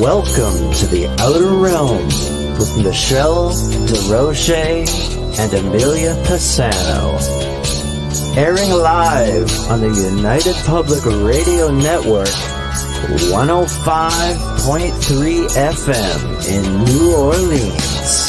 Welcome to the Outer Realm with Michelle Desrochers and Amelia Pisano. Airing live on the United Public Radio Network, 105.3 FM in New Orleans.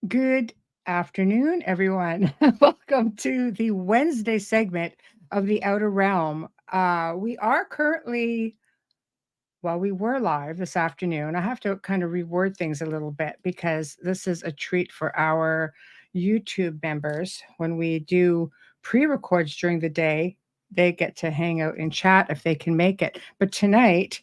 Good afternoon, everyone. Welcome to the Wednesday segment of the Outer Realm. We are currently, we were live this afternoon. I have to kind of reword things a little bit because this is a treat for our YouTube members. When we do pre-records during the day, they get to hang out and chat if they can make it. But tonight,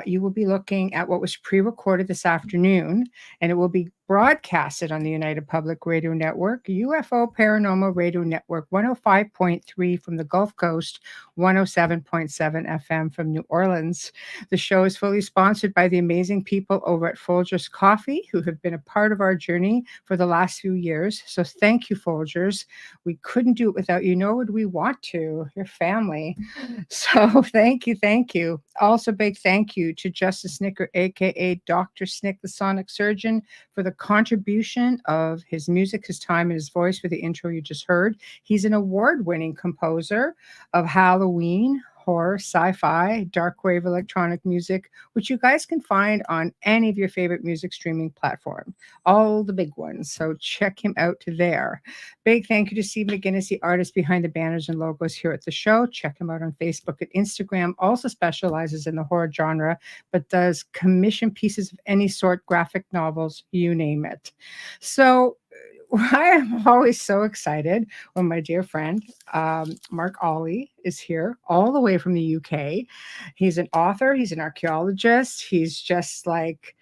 you will be looking at what was pre-recorded this afternoon, and it will be broadcasted on the United Public Radio Network, UFO Paranormal Radio Network, 105.3 from the Gulf Coast, 107.7 FM from New Orleans. The show is fully sponsored by the amazing people over at Folgers Coffee, who have been a part of our journey for the last few years. So thank you, Folgers. We couldn't do it without you, nor would we want to. Your family. So thank you, thank you. Also, big thank you to Justice Snicker, aka Dr. Snick, the Sonic Surgeon, for the contribution of his music, his time, and his voice for the intro you just heard. He's an award-winning composer of Halloween, horror, sci-fi, dark wave electronic music, which you guys can find on any of your favorite music streaming platform, all the big ones. So check him out there. Big thank you to Steve McGinnis, the artist behind the banners and logos here at the show. Check him out on Facebook and Instagram. Also specializes in the horror genre, but does commission pieces of any sort, graphic novels, you name it. So I am always so excited when my dear friend, Mark Olly, is here all the way from the UK. He's an author. He's an archaeologist. He's just like,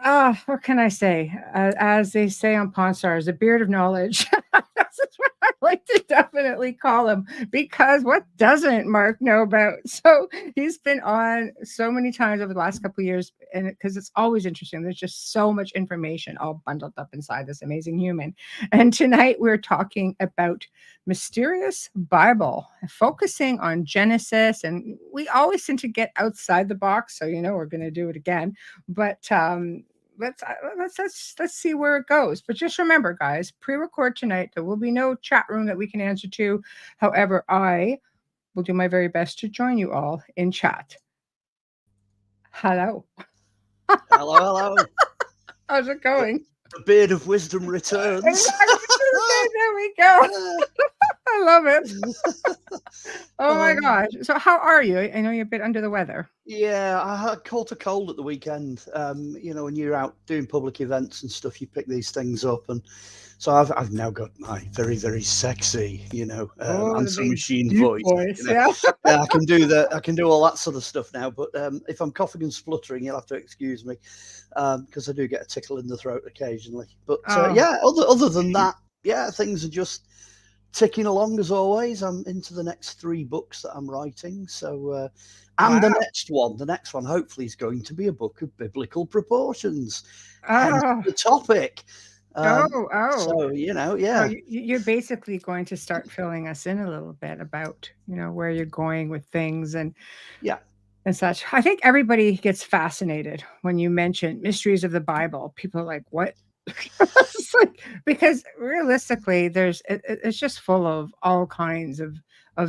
what can I say? As they say on Pawn Stars, a beard of knowledge. That's what I like to definitely call him, because what doesn't Mark know about? So he's been on so many times over the last couple of years, and because it's always interesting. There's just so much information all bundled up inside this amazing human. And tonight we're talking about mysterious Bible, focusing on Genesis, and we always tend to get outside the box. So we're going to do it again, but let's see where it goes. But just remember, guys, pre-record tonight. There will be no chat room that we can answer to. However, I will do my very best to join you all in chat. Hello. Hello. How's it going? The beard of wisdom returns. There we go. I love it. Oh my gosh. So how are you? I know you're a bit under the weather. Yeah, I caught a cold at the weekend. When you're out doing public events and stuff, you pick these things up. And so I've now got my very, very sexy, answer machine voice. Yeah, I can do that. I can do all that sort of stuff now. But if I'm coughing and spluttering, you'll have to excuse me, because I do get a tickle in the throat occasionally. But other than that, things are just ticking along as always. I'm into the next 3 books that I'm writing. So, and the next one hopefully is going to be a book of biblical proportions. Hence the topic. So, you're basically going to start filling us in a little bit about, where you're going with things and such. I think everybody gets fascinated when you mention mysteries of the Bible. People are like, what? Because realistically, it's just full of all kinds of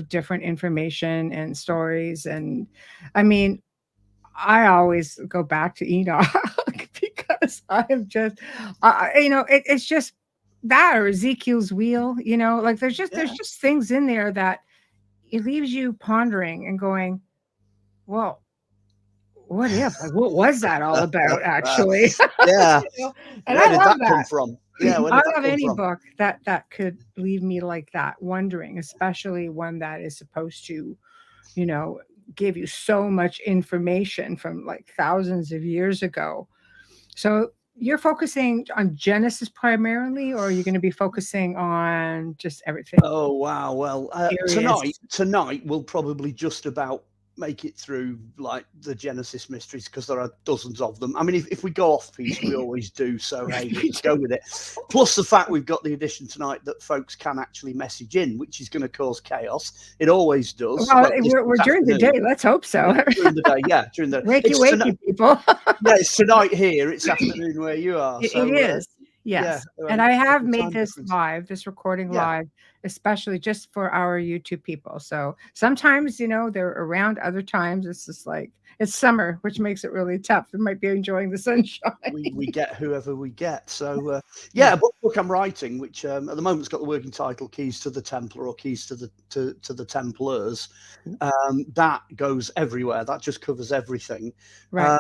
different information and stories. And I mean, I always go back to Enoch because I am just, it's just that, or Ezekiel's wheel. There's just things in there that it leaves you pondering and going, well, what if? What was that all about, actually? Yeah. And Where I did love that come from? Yeah, I love any book that could leave me like that, wondering, especially one that is supposed to, give you so much information from like thousands of years ago. So you're focusing on Genesis primarily, or are you going to be focusing on just everything? Oh wow! Well, tonight we'll probably just about make it through like the Genesis mysteries because there are dozens of them. I mean, if we go off piece, we always do. So hey, we'll just go with it. Plus the fact we've got the addition tonight that folks can actually message in, which is going to cause chaos. It always does. Well, we're during the day. Let's hope so. During the day, yeah, during the wakey people. Yeah, it's tonight here. It's afternoon where you are. So, it is. Yes. Yeah, and I have made this recording live, especially just for our YouTube people. So sometimes, they're around, other times it's just like, it's summer, which makes it really tough. We might be enjoying the sunshine. We get whoever we get. So, a book I'm writing, which at the moment has got the working title, Keys to the Templar or Keys to the Templars. That goes everywhere. That just covers everything. Right.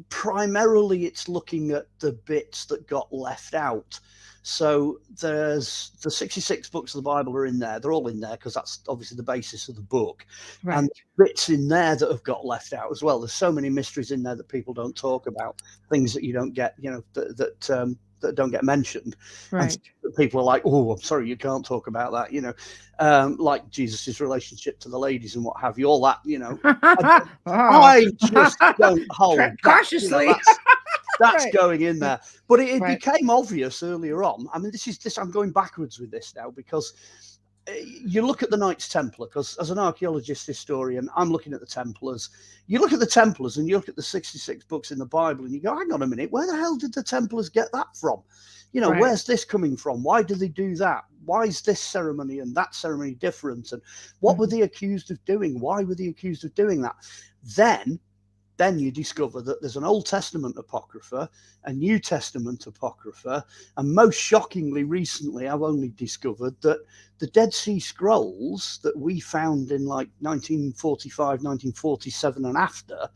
Primarily it's looking at the bits that got left out. So there's the 66 books of the Bible are in there. They're all in there because that's obviously the basis of the book. Right. And bits in there that have got left out as well. There's so many mysteries in there that people don't talk about, things that you don't get, that don't get mentioned. Right. And people are like, oh, I'm sorry, you can't talk about that, like Jesus's relationship to the ladies and what have you, all that, I just don't hold cautiously. That's going in there. But it became obvious earlier on. I mean, I'm going backwards with this now because you look at the Knights Templar, because as an archaeologist historian, I'm looking at the Templars. You look at the Templars and you look at the 66 books in the Bible and you go, hang on a minute, where the hell did the Templars get that from? Where's this coming from? Why do they do that? Why is this ceremony and that ceremony different? And what were they accused of doing? Why were they accused of doing that? Then you discover that there's an Old Testament Apocrypha, a New Testament Apocrypha, and most shockingly recently I've only discovered that the Dead Sea Scrolls that we found in like 1945, 1947 and after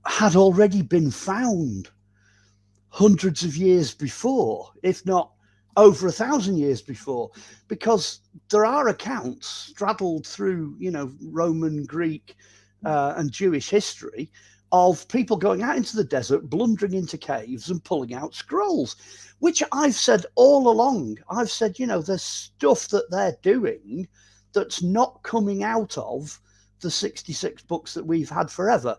had already been found hundreds of years before, if not over 1,000 years before, because there are accounts straddled through, Roman, Greek, and Jewish history of people going out into the desert, blundering into caves and pulling out scrolls, which I've said all along. I've said, there's stuff that they're doing that's not coming out of the 66 books that we've had forever,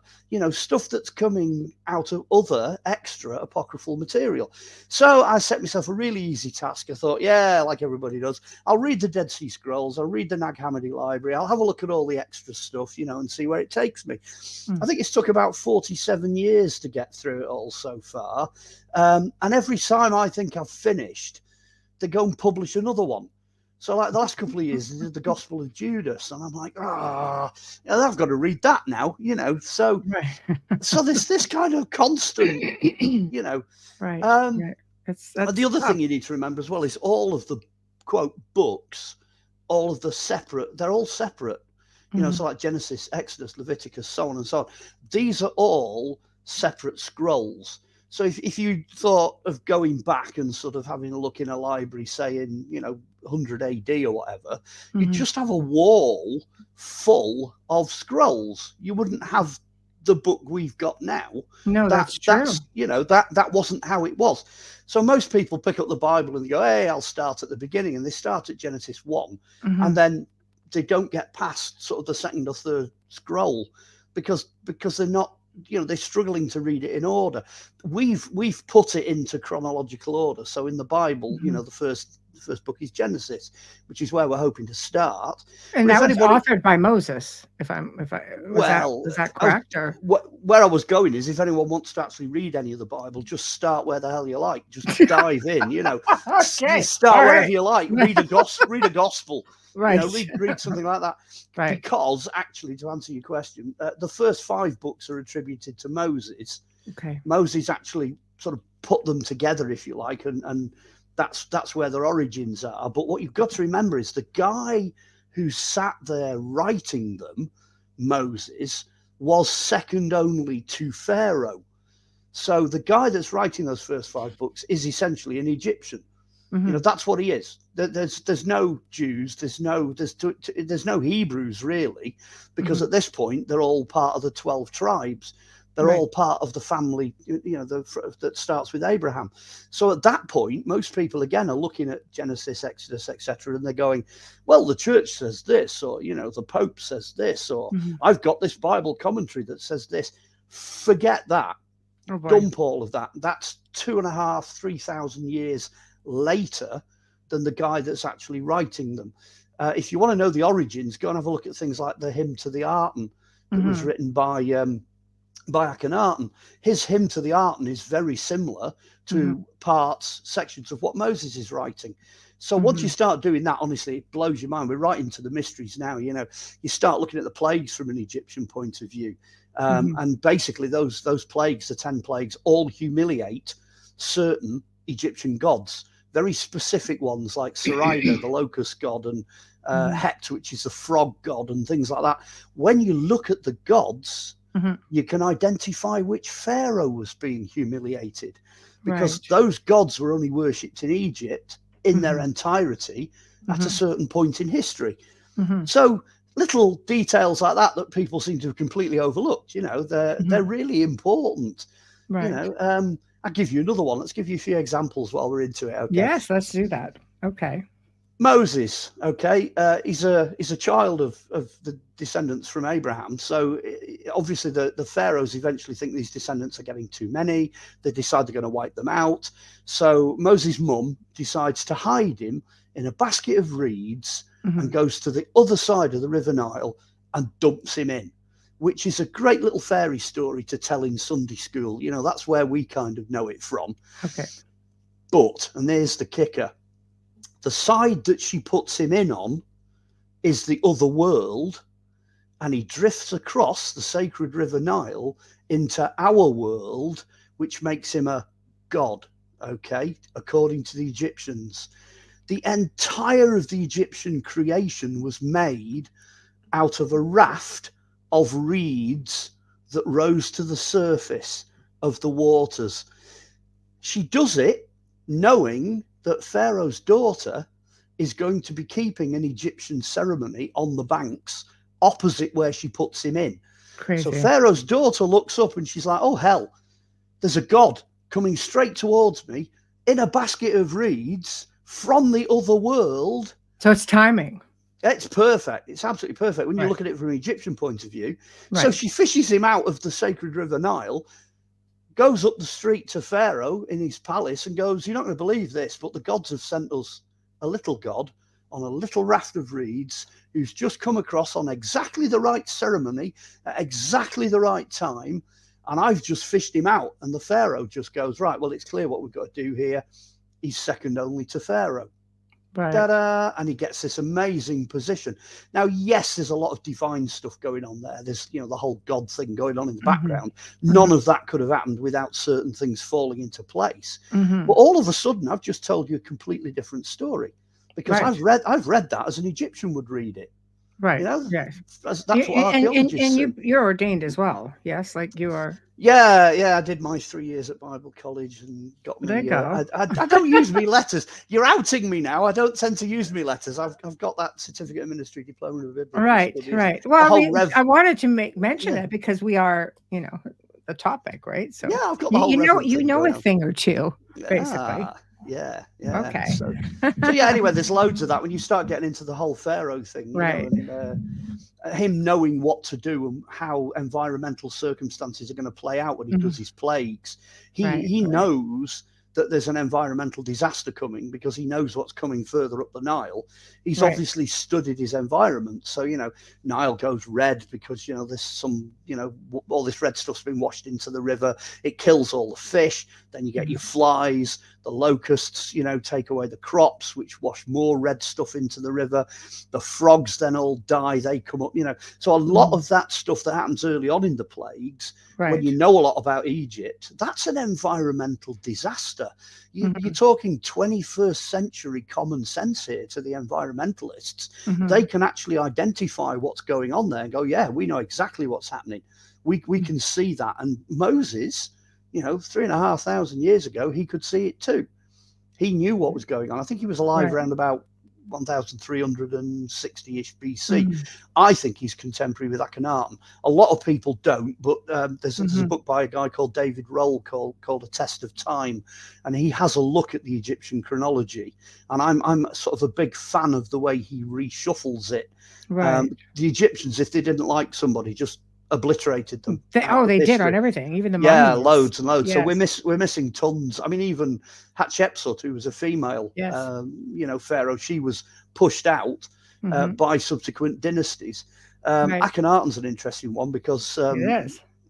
stuff that's coming out of other extra apocryphal material. So I set myself a really easy task. I thought, like everybody does, I'll read the Dead Sea Scrolls, I'll read the Nag Hammadi library, I'll have a look at all the extra stuff, and see where it takes me. I think it's took about 47 years to get through it all so far. And every time I think I've finished, they go and publish another one. So like the last couple of years, they did the Gospel of Judas, and I'm like, I've got to read that now, So, so this kind of constant, Right. The other thing you need to remember as well is all of the quote books, all of the separate, they're all separate, so like Genesis, Exodus, Leviticus, so on and so on. These are all separate scrolls. So if you thought of going back and sort of having a look in a library, say in, 100 AD or whatever, you'd just have a wall full of scrolls. You wouldn't have the book we've got now. No, that's true. That wasn't how it was. So most people pick up the Bible and they go, hey, I'll start at the beginning. And they start at Genesis 1. And then they don't get past sort of the second or third scroll because they're not, they're struggling to read it in order. We've put it into chronological order. So in the Bible, the first book is Genesis, which is where we're hoping to start. And that was authored by Moses. Is that correct? Where I was going is, if anyone wants to actually read any of the Bible, just start where the hell you like. Just dive in. Okay. Start wherever you like. Read a gospel. Right. Read something like that. Right. Because actually, to answer your question, the first 5 books are attributed to Moses. Okay. Moses actually sort of put them together, if you like, and that's where their origins are. But what you've got to remember is the guy who sat there writing them, Moses, was second only to Pharaoh. So the guy that's writing those first 5 books is essentially an Egyptian. That's what he is. There's no Jews, there's no Hebrews really, because at this point they're all part of the 12 tribes. They're Right. all part of the family, that starts with Abraham. So at that point, most people, again, are looking at Genesis, Exodus, etc., and they're going, well, the church says this, or, the Pope says this, or Mhm. I've got this Bible commentary that says this. Forget that. Oh boy. Dump all of that. That's 2,500, 3,000 years later than the guy that's actually writing them. If you want to know the origins, go and have a look at things like the Hymn to the Arton that was written by Akhenaten. His Hymn to the Arton is very similar to sections of what Moses is writing. So once you start doing that, honestly, it blows your mind. We're right into the mysteries now. You start looking at the plagues from an Egyptian point of view. And basically those plagues, the 10 plagues, all humiliate certain Egyptian gods, very specific ones like Sarida, the locust god, and Het, which is the frog god, and things like that. When you look at the gods, you can identify which pharaoh was being humiliated, because those gods were only worshipped in Egypt in their entirety at a certain point in history. So little details like that people seem to have completely overlooked, they're really important. I'll give you another one. Let's give you a few examples while we're into it. Okay. Yes, let's do that. Okay. Moses, okay, he's a child of the descendants from Abraham. So obviously the pharaohs eventually think these descendants are getting too many. They decide they're going to wipe them out. So Moses' mum decides to hide him in a basket of reeds and goes to the other side of the River Nile and dumps him in, which is a great little fairy story to tell in Sunday school. That's where we kind of know it from. Okay. But, and there's the kicker, the side that she puts him in on is the other world, and he drifts across the sacred River Nile into our world, which makes him a god, okay, according to the Egyptians. The entire of the Egyptian creation was made out of a raft of reeds that rose to the surface of the waters. She does it knowing that Pharaoh's daughter is going to be keeping an Egyptian ceremony on the banks opposite where she puts him in. Crazy. So Pharaoh's daughter looks up and she's like, oh, hell, there's a god coming straight towards me in a basket of reeds from the other world. So it's timing. It's perfect. It's absolutely perfect when you look at it from an Egyptian point of view. So she fishes him out of the sacred River Nile, goes up the street to Pharaoh in his palace and goes, you're not going to believe this, but the gods have sent us a little god on a little raft of reeds who's just come across on exactly the right ceremony at exactly the right time. And I've just fished him out. And the Pharaoh just goes, right, well, it's clear what we've got to do here. He's second only to Pharaoh. Right. Ta-da! And he gets this amazing position. Now, yes, there's a lot of divine stuff going on there. There's, the whole God thing going on in the background. None of that could have happened without certain things falling into place. But all of a sudden, I've just told you a completely different story, because I've read that as an Egyptian would read it. Right. Yes. That's what archaeologists and you're ordained as well. Yes, like you are. Yeah. I did my 3 years at Bible college and got me. There you go. I don't use me letters. You're outing me now. I don't tend to use me letters. I've got that certificate of ministry diploma of biblical studies. Right. Well, I wanted to mention it because we are, the topic, right? So yeah, I've got the whole. You know a thing or two, basically. Yeah. Okay. So yeah. Anyway, there's loads of that when you start getting into the whole Pharaoh thing, right? Him knowing what to do and how environmental circumstances are going to play out when he does his plagues. He knows that there's an environmental disaster coming because he knows what's coming further up the Nile. He's obviously studied his environment. So, Nile goes red because, there's some, all this red stuff's been washed into the river. It kills all the fish. Then you get your flies, the locusts, take away the crops, which wash more red stuff into the river. The frogs then all die. They come up, So a lot of that stuff that happens early on in the plagues, when you know a lot about Egypt, that's an environmental disaster. You're talking 21st century common sense here to the environmentalists. They can actually identify what's going on there and go, yeah, we know exactly what's happening. We can see that. And Moses, 3,500 years ago, he could see it too. He knew what was going on. I think he was alive around about 1360-ish BC. I think he's contemporary with Akhenaten. A lot of people don't, but there's a book by a guy called David Roll called A Test of Time, and he has a look at the Egyptian chronology, and I'm sort of a big fan of the way he reshuffles it. Right. The Egyptians, if they didn't like somebody, just obliterated them. They did on everything, even the mummies. Yeah, loads and loads. Yes. So we're missing tons. I mean, even Hatshepsut, who was a female, pharaoh, she was pushed out by subsequent dynasties. Right. Akhenaten's an interesting one because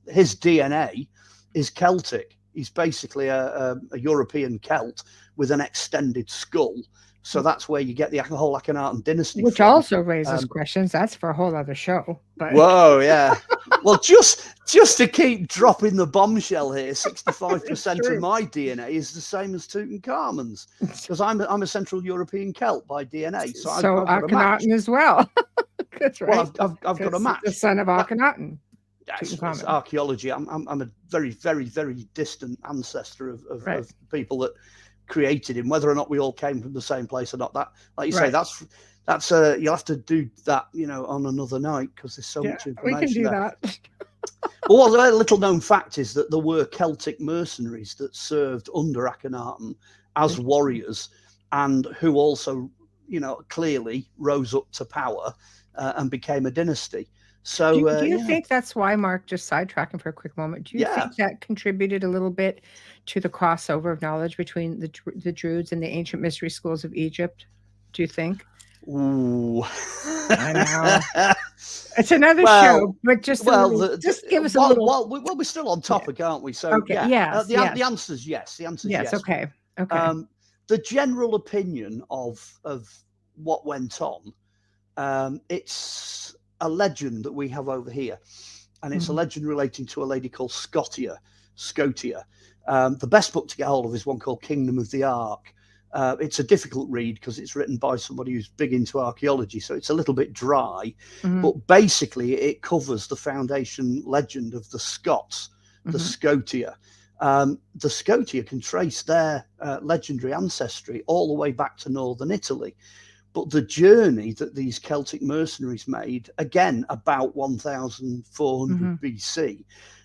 his DNA is Celtic. He's basically a European Celt with an extended skull. So that's where you get the whole Akhenaten dynasty. Which from. also raises questions. That's for a whole other show. But whoa, yeah. Well, just to keep dropping the bombshell here, 65% of my DNA is the same as Tutankhamun's, because I'm a Central European Celt by DNA. So I've Akhenaten as well. That's right. Well, I've got a match. The son of Akhenaten. It's archaeology. I'm a very, very, very distant ancestor of people that created him. Whether or not we all came from the same place or not, that, like you say, that's you'll have to do that, on another night, because there's so much information. We can do there. that. Well, a little known fact is that there were Celtic mercenaries that served under Akhenaten as warriors, and who also, clearly rose up to power and became a dynasty. So do you think that's why, Mark, just sidetracking for a quick moment, do you think that contributed a little bit to the crossover of knowledge between the Druids and the ancient mystery schools of Egypt? Do you think? Ooh. I know. It's another show, but just give us a little. Well, we're still on topic, aren't we? So the answer is yes. The answer is yes. Okay. The general opinion of what went on, it's a legend that we have over here, and it's a legend relating to a lady called Scotia. The best book to get hold of is one called Kingdom of the Ark. It's a difficult read because it's written by somebody who's big into archaeology, so it's a little bit dry, but basically it covers the foundation legend of the Scots, the Scotia. The Scotia can trace their legendary ancestry all the way back to northern Italy. But the journey that these Celtic mercenaries made, again, about 1400 BC,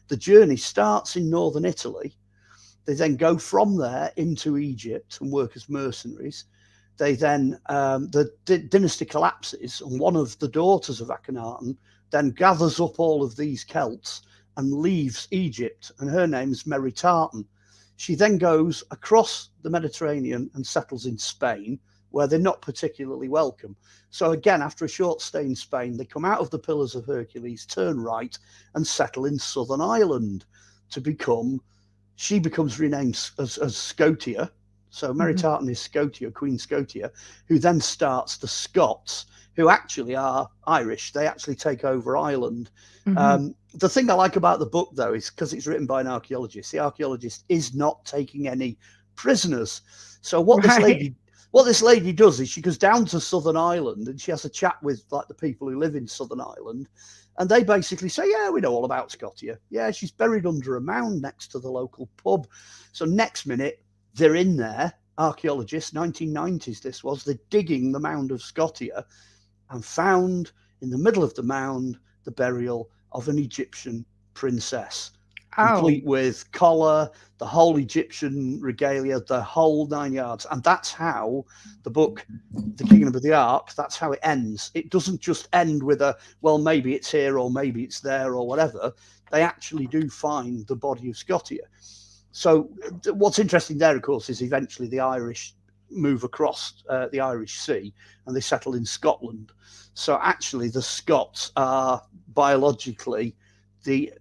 the journey starts in northern Italy. They then go from there into Egypt and work as mercenaries. They then, the dynasty collapses, and one of the daughters of Akhenaten then gathers up all of these Celts and leaves Egypt, and her name's Meritaten. She then goes across the Mediterranean and settles in Spain, where they're not particularly welcome. So again, after a short stay in Spain, they come out of the Pillars of Hercules, turn right, and settle in Southern Ireland she becomes renamed as Scotia. So Meritaten is Scotia, Queen Scotia, who then starts the Scots, who actually are Irish. They actually take over Ireland. The thing I like about the book, though, is because it's written by an archaeologist. The archaeologist is not taking any prisoners. So what this lady does is she goes down to Southern Ireland and she has a chat with the people who live in Southern Ireland, and they basically say, yeah, we know all about Scotia. Yeah, she's buried under a mound next to the local pub. So next minute, they're in there, archaeologists, 1990s this was, they're digging the mound of Scotia and found in the middle of the mound the burial of an Egyptian princess. Complete with collar, the whole Egyptian regalia, the whole 9 yards. And that's how the book, The Kingdom of the Ark, that's how it ends. It doesn't just end with maybe it's here or maybe it's there or whatever. They actually do find the body of Scotia. So what's interesting there, of course, is eventually the Irish move across the Irish Sea and they settle in Scotland. So actually the Scots are biologically the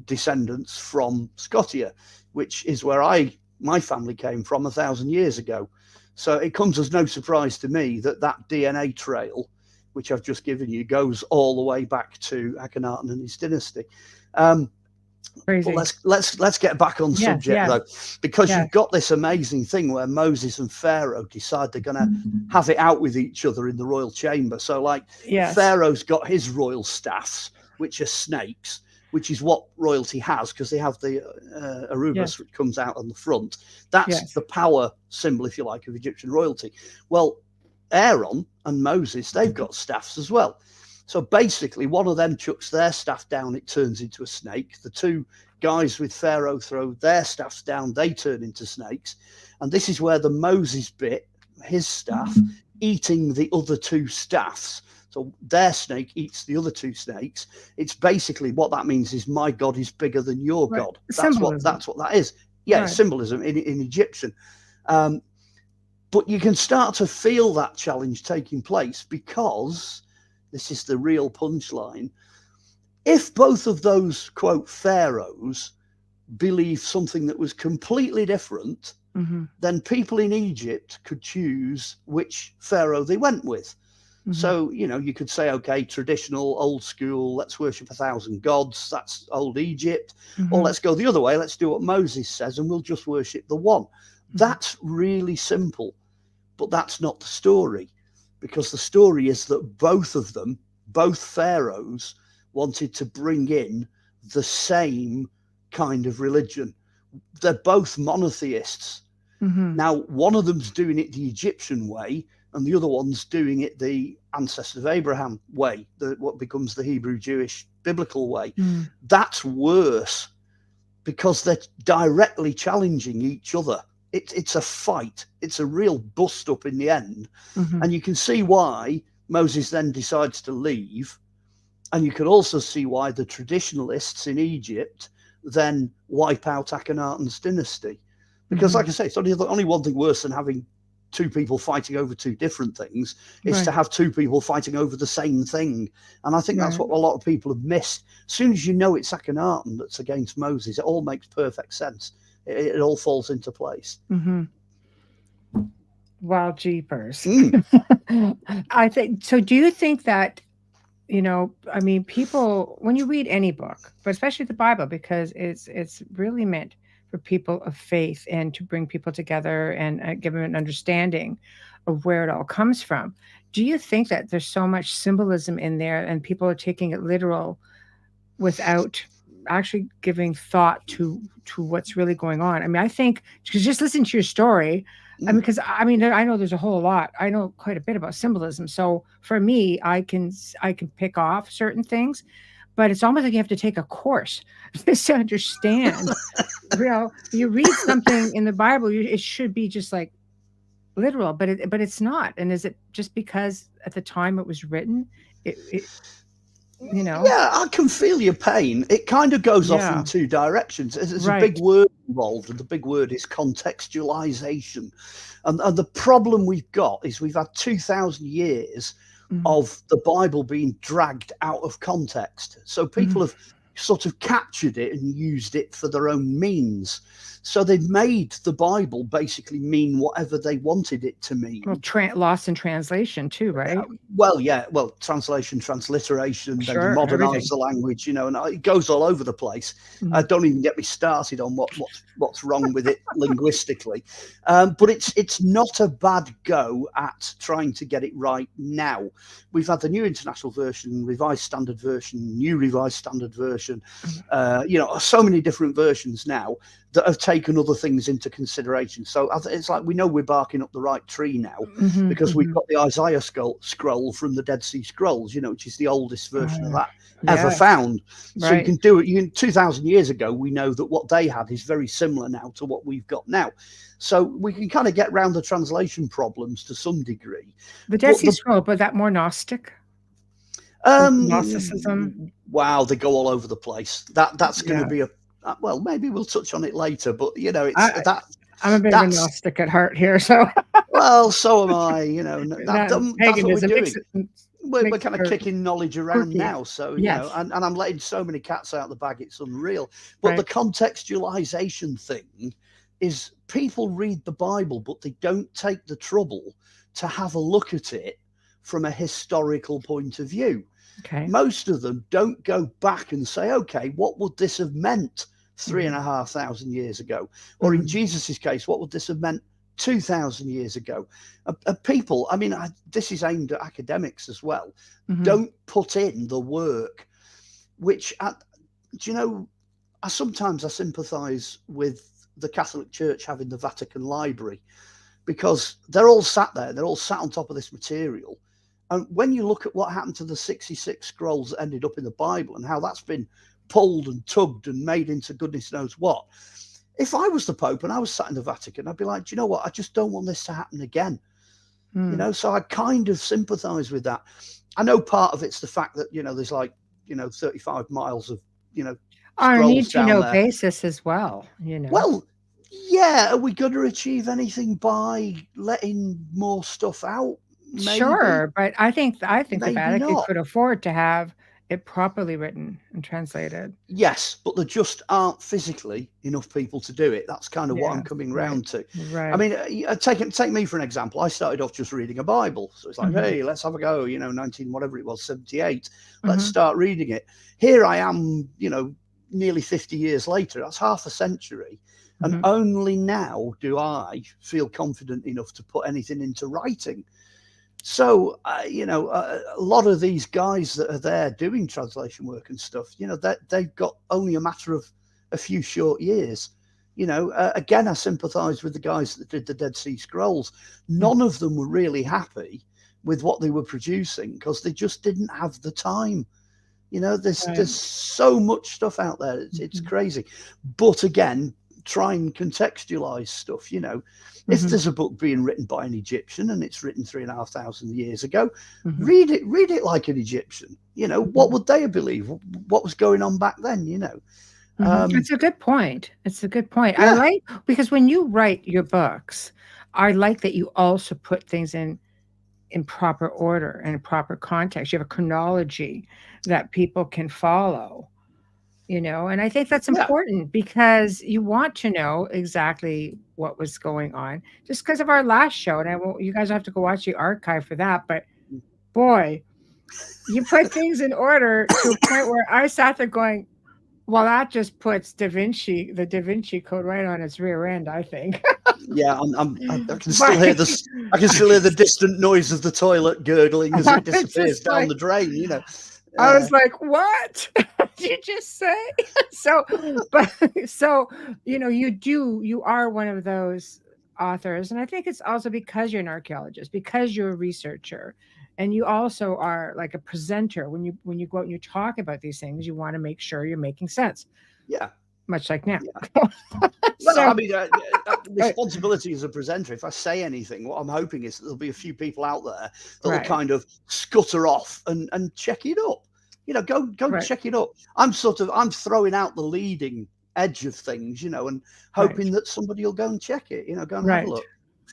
descendants from Scotia, which is where my family came from 1,000 years ago. So it comes as no surprise to me that DNA trail, which I've just given you, goes all the way back to Akhenaten and his dynasty. Crazy. But let's get back on subject though, because you've got this amazing thing where Moses and Pharaoh decide they're going to have it out with each other in the royal chamber. So Pharaoh's got his royal staffs, which are snakes, which is what royalty has, because they have the arubis, which comes out on the front. That's the power symbol, if you like, of Egyptian royalty. Well, Aaron and Moses, they've got staffs as well. So basically, one of them chucks their staff down, it turns into a snake. The two guys with Pharaoh throw their staffs down, they turn into snakes. And this is where the Moses bit, his staff, eating the other two staffs. So their snake eats the other two snakes. It's basically, what that means is my God is bigger than your God. That's what that is. Yeah, symbolism in Egyptian. But you can start to feel that challenge taking place, because this is the real punchline. If both of those, quote, pharaohs believed something that was completely different, then people in Egypt could choose which pharaoh they went with. So, you know, you could say, okay, traditional, old school, let's worship 1,000 gods. That's old Egypt. Or let's go the other way. Let's do what Moses says and we'll just worship the one. That's really simple. But that's not the story, because the story is that both of them, both pharaohs, wanted to bring in the same kind of religion. They're both monotheists. Now, one of them's doing it the Egyptian way, and the other one's doing it the ancestors of Abraham way, what becomes the Hebrew, Jewish, biblical way. That's worse, because they're directly challenging each other. It's a fight. It's a real bust up in the end. And you can see why Moses then decides to leave. And you can also see why the traditionalists in Egypt then wipe out Akhenaten's dynasty. Because like I say, it's only one thing worse than having two people fighting over two different things is to have two people fighting over the same thing. And I think that's what a lot of people have missed. As soon as you know it's Akhenaten that's against Moses, it all makes perfect sense. It all falls into place. Wow, jeepers. I think so. Do you think that, you know, I mean, people, when you read any book, but especially the Bible, because it's really meant for people of faith and to bring people together and give them an understanding of where it all comes from. Do you think that there's so much symbolism in there and people are taking it literal without actually giving thought to what's really going on? I mean, I think, because just listen to your story, I mean, because I mean, I know there's a whole lot. I know quite a bit about symbolism. So for me, I can pick off certain things, but it's almost like you have to take a course just to understand. You know, you read something in the Bible, it should be just like literal, but it's not. And is it just because at the time it was written, you know? Yeah, I can feel your pain. It kind of goes off in two directions. There's a big word involved, and the big word is contextualization. And the problem we've got is we've had 2,000 years of the Bible being dragged out of context. So people have sort of captured it and used it for their own means. So they've made the Bible basically mean whatever they wanted it to mean. Well, lost in translation too, right? Translation, transliteration, then modernize the language, you know, and it goes all over the place. Don't even get me started on what's wrong with it linguistically. But it's not a bad go at trying to get it right now. We've had the New International Version, Revised Standard Version, New Revised Standard Version, you know, so many different versions now that have taken other things into consideration. So it's like we know we're barking up the right tree now because we've got the Isaiah scroll from the Dead Sea Scrolls, you know, which is the oldest version of that ever found. So you can do it. 2,000 years ago, we know that what they had is very similar now to what we've got now. So we can kind of get around the translation problems to some degree. The Dead Sea Scroll, but that more Gnostic? Gnosticism? Wow, they go all over the place. That's going to be well, maybe we'll touch on it later, but you know, I'm a bit of a Gnostic at heart here, so. Well, so am I. You know, that's what we're doing. We're kind of kicking knowledge around now, so you know, and I'm letting so many cats out of the bag, it's unreal. But the contextualization thing is people read the Bible, but they don't take the trouble to have a look at it from a historical point of view. Okay. Most of them don't go back and say, okay, what would this have meant 3,500 years ago? Or in Jesus's case, what would this have meant 2,000 years ago? People, I mean, this is aimed at academics as well, don't put in the work, which, do you know, I sympathize with the Catholic Church having the Vatican Library, because they're all sat there, they're all sat on top of this material. And when you look at what happened to the 66 scrolls that ended up in the Bible and how that's been pulled and tugged and made into goodness knows what, if I was the Pope and I was sat in the Vatican, I'd be like, do you know what? I just don't want this to happen again. You know, so I kind of sympathize with that. I know part of it's the fact that, you know, there's like, you know, 35 miles of, you know, On a scrolls need to down know there. basis as well, you know. Well, yeah, are we going to achieve anything by letting more stuff out? Maybe. Sure, but I think the Maybe Vatican not. could afford to have it properly written and translated. Yes, but there just aren't physically enough people to do it. That's kind of what I'm Yeah, coming right, round to. right. I mean, take me for an example. I started off just reading a Bible. So it's like, Mhm. hey, let's have a go, you know, 19, whatever it was, 78. Mhm. Let's start reading it. Here I am, you know, nearly 50 years later. That's half a century. And Mhm. only now do I feel confident enough to put anything into writing. So, you know, a lot of these guys that are there doing translation work and stuff, you know, that they've got only a matter of a few short years. You know, again, I sympathize with the guys that did the Dead Sea Scrolls. None of them were really happy with what they were producing because they just didn't have the time. You know, there's so much stuff out there. It's crazy. But again, try and contextualize stuff, you know. If there's a book being written by an Egyptian and it's written 3,500 years ago, read it like an Egyptian. You know, what would they believe? What was going on back then, you know? It's a good point. It's a good point. Yeah. I like, because when you write your books, I like that you also put things in proper order and in proper context. You have a chronology that people can follow, you know, and I think that's important because you want to know exactly what was going on. Just because of our last show, and you guys have to go watch the archive for that, but boy, you put things in order to a point where I sat there going, well, that just puts the Da Vinci Code right on its rear end, I think. Yeah, I can still hear this. I can still hear the distant noise of the toilet gurgling as it disappears down the drain. You know, I was like, "What did you just say?" So you know, you are one of those authors, and I think it's also because you're an archaeologist, because you're a researcher, and you also are like a presenter. When you go out and you talk about these things, you want to make sure you're making sense. Yeah. Much like now. Yeah. Well, I mean, responsibility as a presenter. If I say anything, what I'm hoping is that there'll be a few people out there that'll kind of scutter off and check it up. You know, go check it up. I'm throwing out the leading edge of things, you know, and hoping that somebody will go and check it. You know, go and have a look.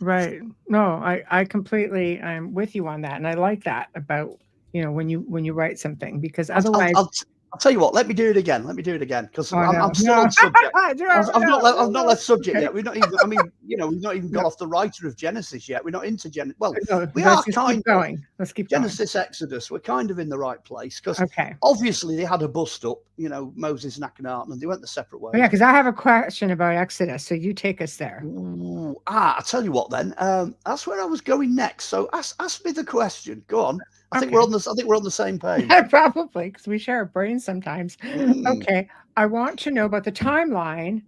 Right. No, I'm with you on that, and I like that about, you know, when you write something, because otherwise. I'll tell you what. Let me do it again because I'm still no. on subject. I've not left subject Okay. yet. We've not even. I mean, you know, we've not even got off the writer of Genesis yet. We're not into Genesis. Well, we are kind of. Let's keep Genesis, Exodus. We're kind of in the right place because Okay. obviously they had a bust up. You know, Moses and Akhenaten, and they went the separate ways. Yeah, because I have a question about Exodus, so you take us there. I'll tell you what then. That's where I was going next. So ask me the question. Go on. I think we're on the same page. Probably, because we share a brain sometimes. Okay. I want to know about the timeline.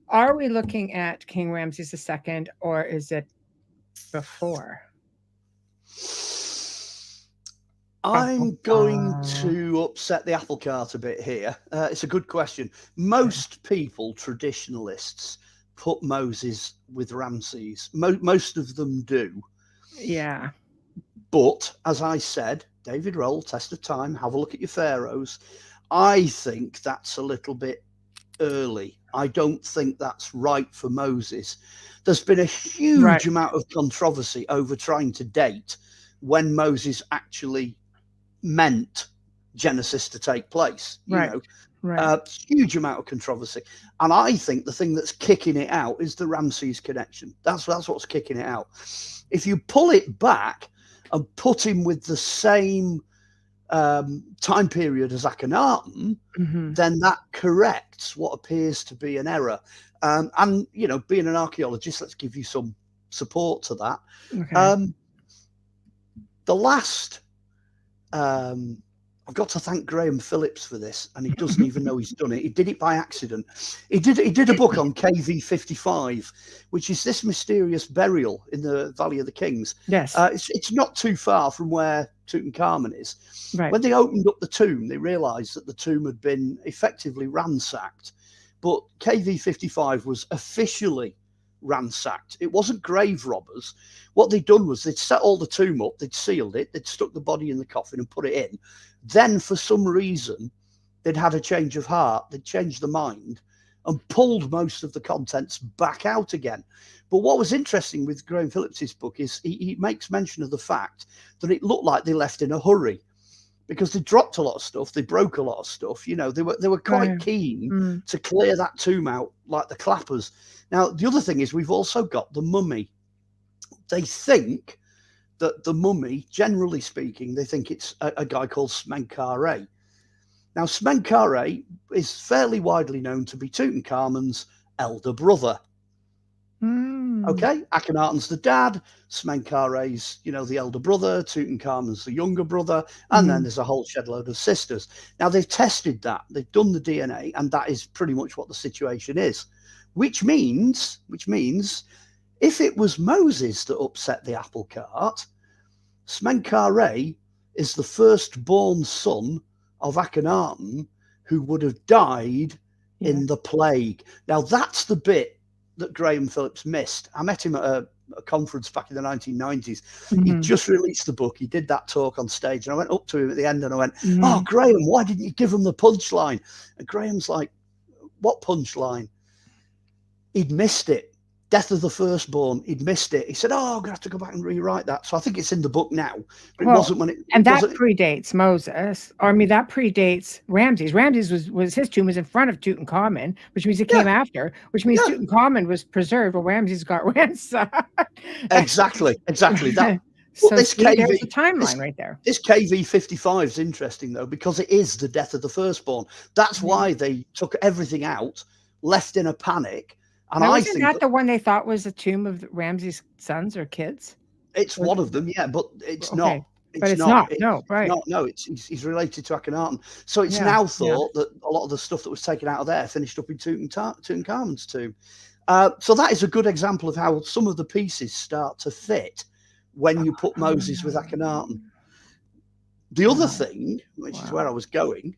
Are we looking at King Ramses II, or is it before? I'm going to upset the apple cart a bit here. It's a good question. Most people, traditionalists, put Moses with Ramses. Most of them do. Yeah. But as I said, David Roll, test of time, have a look at your pharaohs. I think that's a little bit early. I don't think that's right for Moses. There's been a huge amount of controversy over trying to date when Moses actually meant Genesis to take place. You know, huge amount of controversy. And I think the thing that's kicking it out is the Ramses connection. That's what's kicking it out. If you pull it back and put him with the same time period as Akhenaten, then that corrects what appears to be an error. And, you know, being an archaeologist, let's give you some support to that. Okay. The last I've got to thank Graham Phillips for this, and he doesn't even know he's done it. He did it by accident. He did a book on KV55, which is this mysterious burial in the Valley of the Kings. Yes. It's not too far from where Tutankhamun is. Right. When they opened up the tomb, they realised that the tomb had been effectively ransacked. But KV55 was officially ransacked. It wasn't grave robbers. What they'd done was they'd set all the tomb up, they'd sealed it, they'd stuck the body in the coffin and put it in. Then, for some reason, they'd had a change of heart, they'd changed their mind and pulled most of the contents back out again. But what was interesting with Graham Phillips's book is he makes mention of the fact that it looked like they left in a hurry, because they dropped a lot of stuff, they broke a lot of stuff. You know, they were quite keen to clear that tomb out like the clappers. Now, the other thing is we've also got the mummy. They think that the mummy, generally speaking, they think it's a guy called Smenkhare. Now, Smenkhare is fairly widely known to be Tutankhamun's elder brother. Okay, Akhenaten's the dad, Smenkhare's, the elder brother, Tutankhamun's the younger brother, and then there's a whole shed load of sisters. Now, they've tested that, they've done the DNA, and that is pretty much what the situation is, which means if it was Moses that upset the apple cart, Smenkhare is the firstborn son of Akhenaten who would have died in the plague. Now, that's the bit that Graham Phillips missed. I met him at a conference back in the 1990s. He just released the book. He did that talk on stage, and I went up to him at the end and I went, "Oh, Graham, why didn't you give him the punchline?" And Graham's like, "What punchline?" He'd missed it. Death of the firstborn. He'd missed it. He said, "Oh, I'm gonna have to go back and rewrite that." So I think it's in the book now. But it wasn't when it. And that predates Moses. Or I mean, that predates Ramses. Ramses was his tomb was in front of Tutankhamun, which means it came after. Which means Tutankhamun was preserved, while Ramses got ransacked. Exactly. That. So there's a timeline right there. This KV55 is interesting though, because it is the death of the firstborn. That's why they took everything out, left in a panic. And now, I think that the one they thought was the tomb of Ramses' sons or kids? It's one of them, yeah, but it's not. It's not. No, right. No, he's related to Akhenaten. So it's now thought that a lot of the stuff that was taken out of there finished up in Tutankhamun's tomb. So that is a good example of how some of the pieces start to fit when you put Moses with Akhenaten. The other thing, which is where I was going,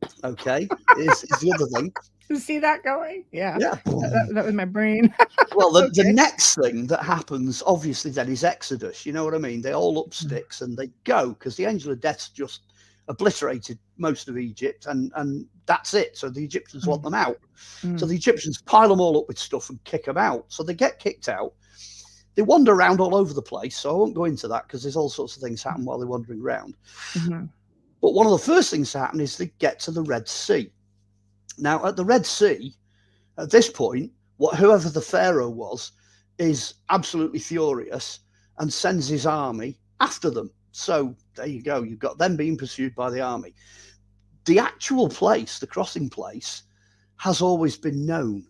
is the other thing. See that going? Yeah. That was my brain. Well, the next thing that happens, obviously, then is Exodus. You know what I mean? They all up sticks and they go, because the angel of death's just obliterated most of Egypt, and that's it. So the Egyptians want them out. So the Egyptians pile them all up with stuff and kick them out. So they get kicked out. They wander around all over the place. So I won't go into that, because there's all sorts of things happen while they're wandering around. But one of the first things to happen is they get to the Red Sea. Now, at the Red Sea, at this point, whoever the Pharaoh was is absolutely furious and sends his army after them. So there you go. You've got them being pursued by the army. The actual place, the crossing place, has always been known.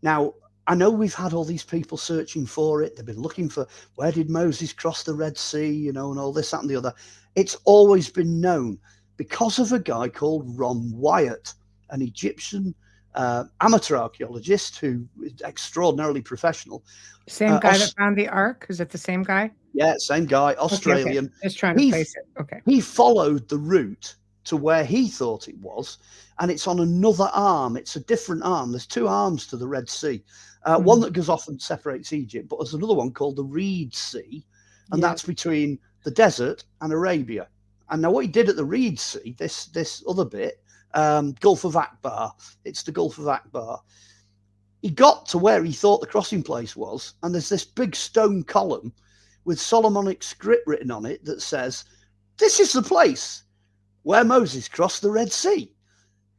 Now, I know we've had all these people searching for it. They've been looking for, where did Moses cross the Red Sea, and all this, that, and the other. It's always been known because of a guy called Ron Wyatt, an Egyptian amateur archaeologist who is extraordinarily professional. Same guy that found the Ark? Is it the same guy? Yeah, same guy, Australian. Okay. Just trying to place it. Okay. He followed the route to where he thought it was, and it's on another arm. It's a different arm. There's two arms to the Red Sea. One that goes off and separates Egypt, but there's another one called the Reed Sea, and that's between the desert and Arabia. And now what he did at the Reed Sea, this other bit, Gulf of Akbar. It's the Gulf of Akbar. He got to where he thought the crossing place was, and there's this big stone column with Solomonic script written on it that says, "This is the place where Moses crossed the Red Sea."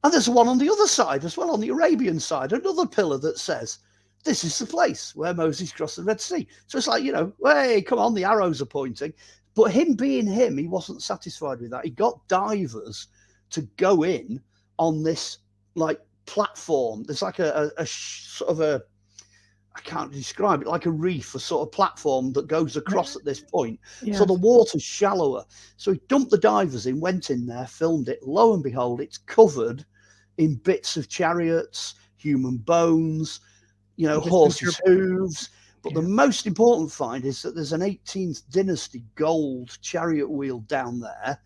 And there's one on the other side as well, on the Arabian side, another pillar that says, "This is the place where Moses crossed the Red Sea." So it's like, hey, come on, the arrows are pointing. But him being him, he wasn't satisfied with that. He got divers to go in on this like platform. There's like a sort of I can't describe it, like a reef, a sort of platform that goes across at this point. Yes. So the water's shallower. So he dumped the divers in, went in there, filmed it. Lo and behold, it's covered in bits of chariots, human bones, you know, horses' hooves. But the most important find is that there's an 18th dynasty gold chariot wheel down there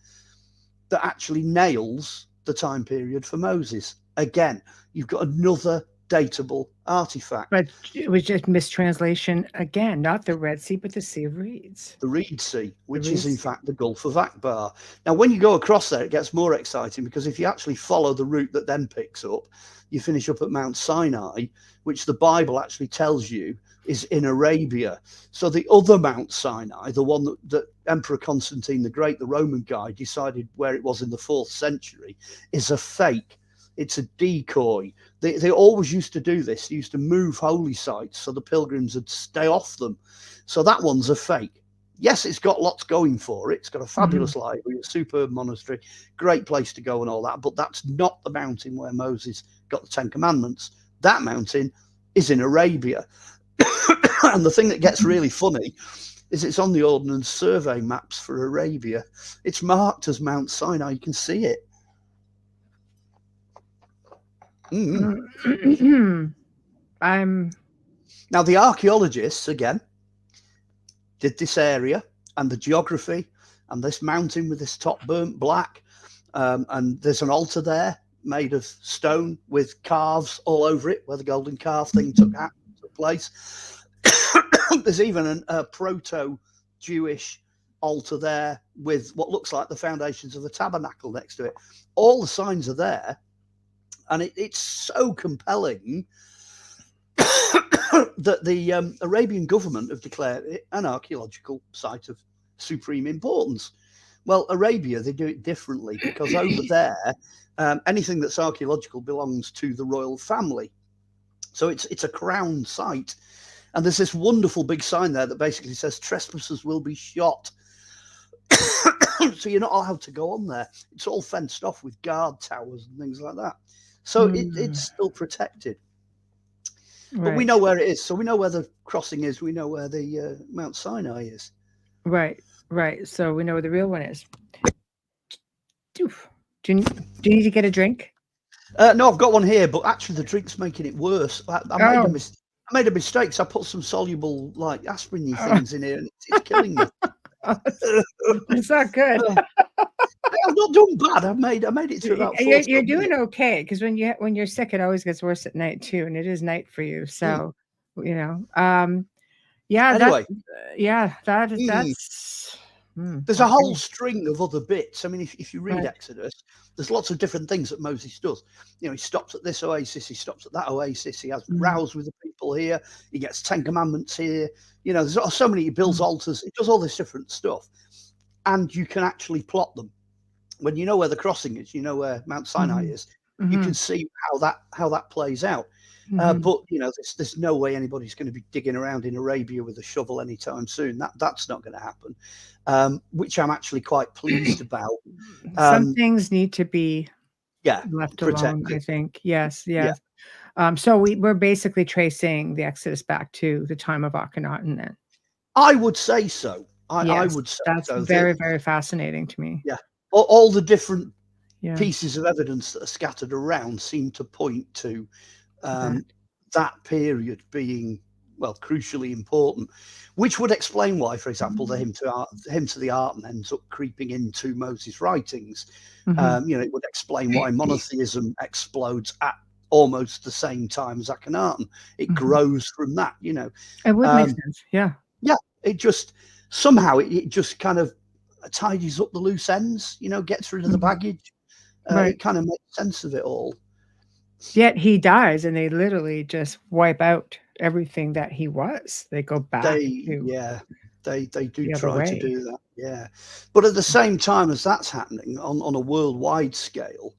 that actually nails the time period for Moses. Again, you've got another datable artifact. But it was just mistranslation again, not the Red Sea, but the Sea of Reeds. The Reed Sea, which is in fact the Gulf of Akbar. Now, when you go across there, it gets more exciting, because if you actually follow the route that then picks up, you finish up at Mount Sinai, which the Bible actually tells you is in Arabia. So the other Mount Sinai, the one that Emperor Constantine the Great, the Roman guy, decided where it was in the 4th century, is a fake. It's a decoy. They always used to do this. They used to move holy sites so the pilgrims would stay off them. So that one's a fake. Yes, it's got lots going for it. It's got a fabulous library, a superb monastery, great place to go and all that. But that's not the mountain where Moses got the 10 Commandments. That mountain is in Arabia. And the thing that gets really funny is it's on the Ordnance Survey maps for Arabia. It's marked as Mount Sinai. You can see it. Now the archaeologists again did this area and the geography and this mountain with this top burnt black, and there's an altar there made of stone with calves all over it where the golden calf thing took place. There's even a proto-Jewish altar there with what looks like the foundations of the tabernacle next to it. All the signs are there. And it's so compelling that the Arabian government have declared it an archaeological site of supreme importance. Well, Arabia, they do it differently, because over there, anything that's archaeological belongs to the royal family. So it's a crown site. And there's this wonderful big sign there that basically says trespassers will be shot. So you're not allowed to go on there. It's all fenced off with guard towers and things like that. So it's still protected. But we know where it is. So we know where the crossing is. We know where the Mount Sinai is. Right. So we know where the real one is. Do you need to get a drink? No, I've got one here, but actually the drink's making it worse. I made a mistake. So I put some soluble, like, aspirin things in here, and it's killing me. It's not good. I'm not doing bad. I made it through about 4 You're doing okay, because when you're sick, it always gets worse at night too, and it is night for you. So, you know, anyway, that's. There's a whole string of other bits. I mean, if you read Exodus, there's lots of different things that Moses does. You know, he stops at this oasis, he stops at that oasis, he has rows with the people here, he gets 10 Commandments here. You know, there's so many, he builds altars, he does all this different stuff. And you can actually plot them. When you know where the crossing is, you know where Mount Sinai is, you can see how that plays out. But you know, there's no way anybody's going to be digging around in Arabia with a shovel anytime soon. That's not going to happen. Which I'm actually quite pleased about. Some things need to be left protected. alone, I think. Yes. So we're basically tracing the Exodus back to the time of Akhenaten then. I would say so. I would say that's so. Very, very fascinating to me. Yeah. All the different pieces of evidence that are scattered around seem to point to that period being, well, crucially important, which would explain why, for example, the hymn to the Arton ends up creeping into Moses' writings. You know, it would explain why monotheism explodes at almost the same time as Akhenaten. It grows from that, you know. It would make sense, yeah. It just somehow it just kind of tidies up the loose ends, you know, gets rid of the baggage. It kind of makes sense of it all. Yet he dies, and they literally just wipe out everything that he was. They go back. They do try to do that. Yeah, but at the same time as that's happening on a worldwide scale,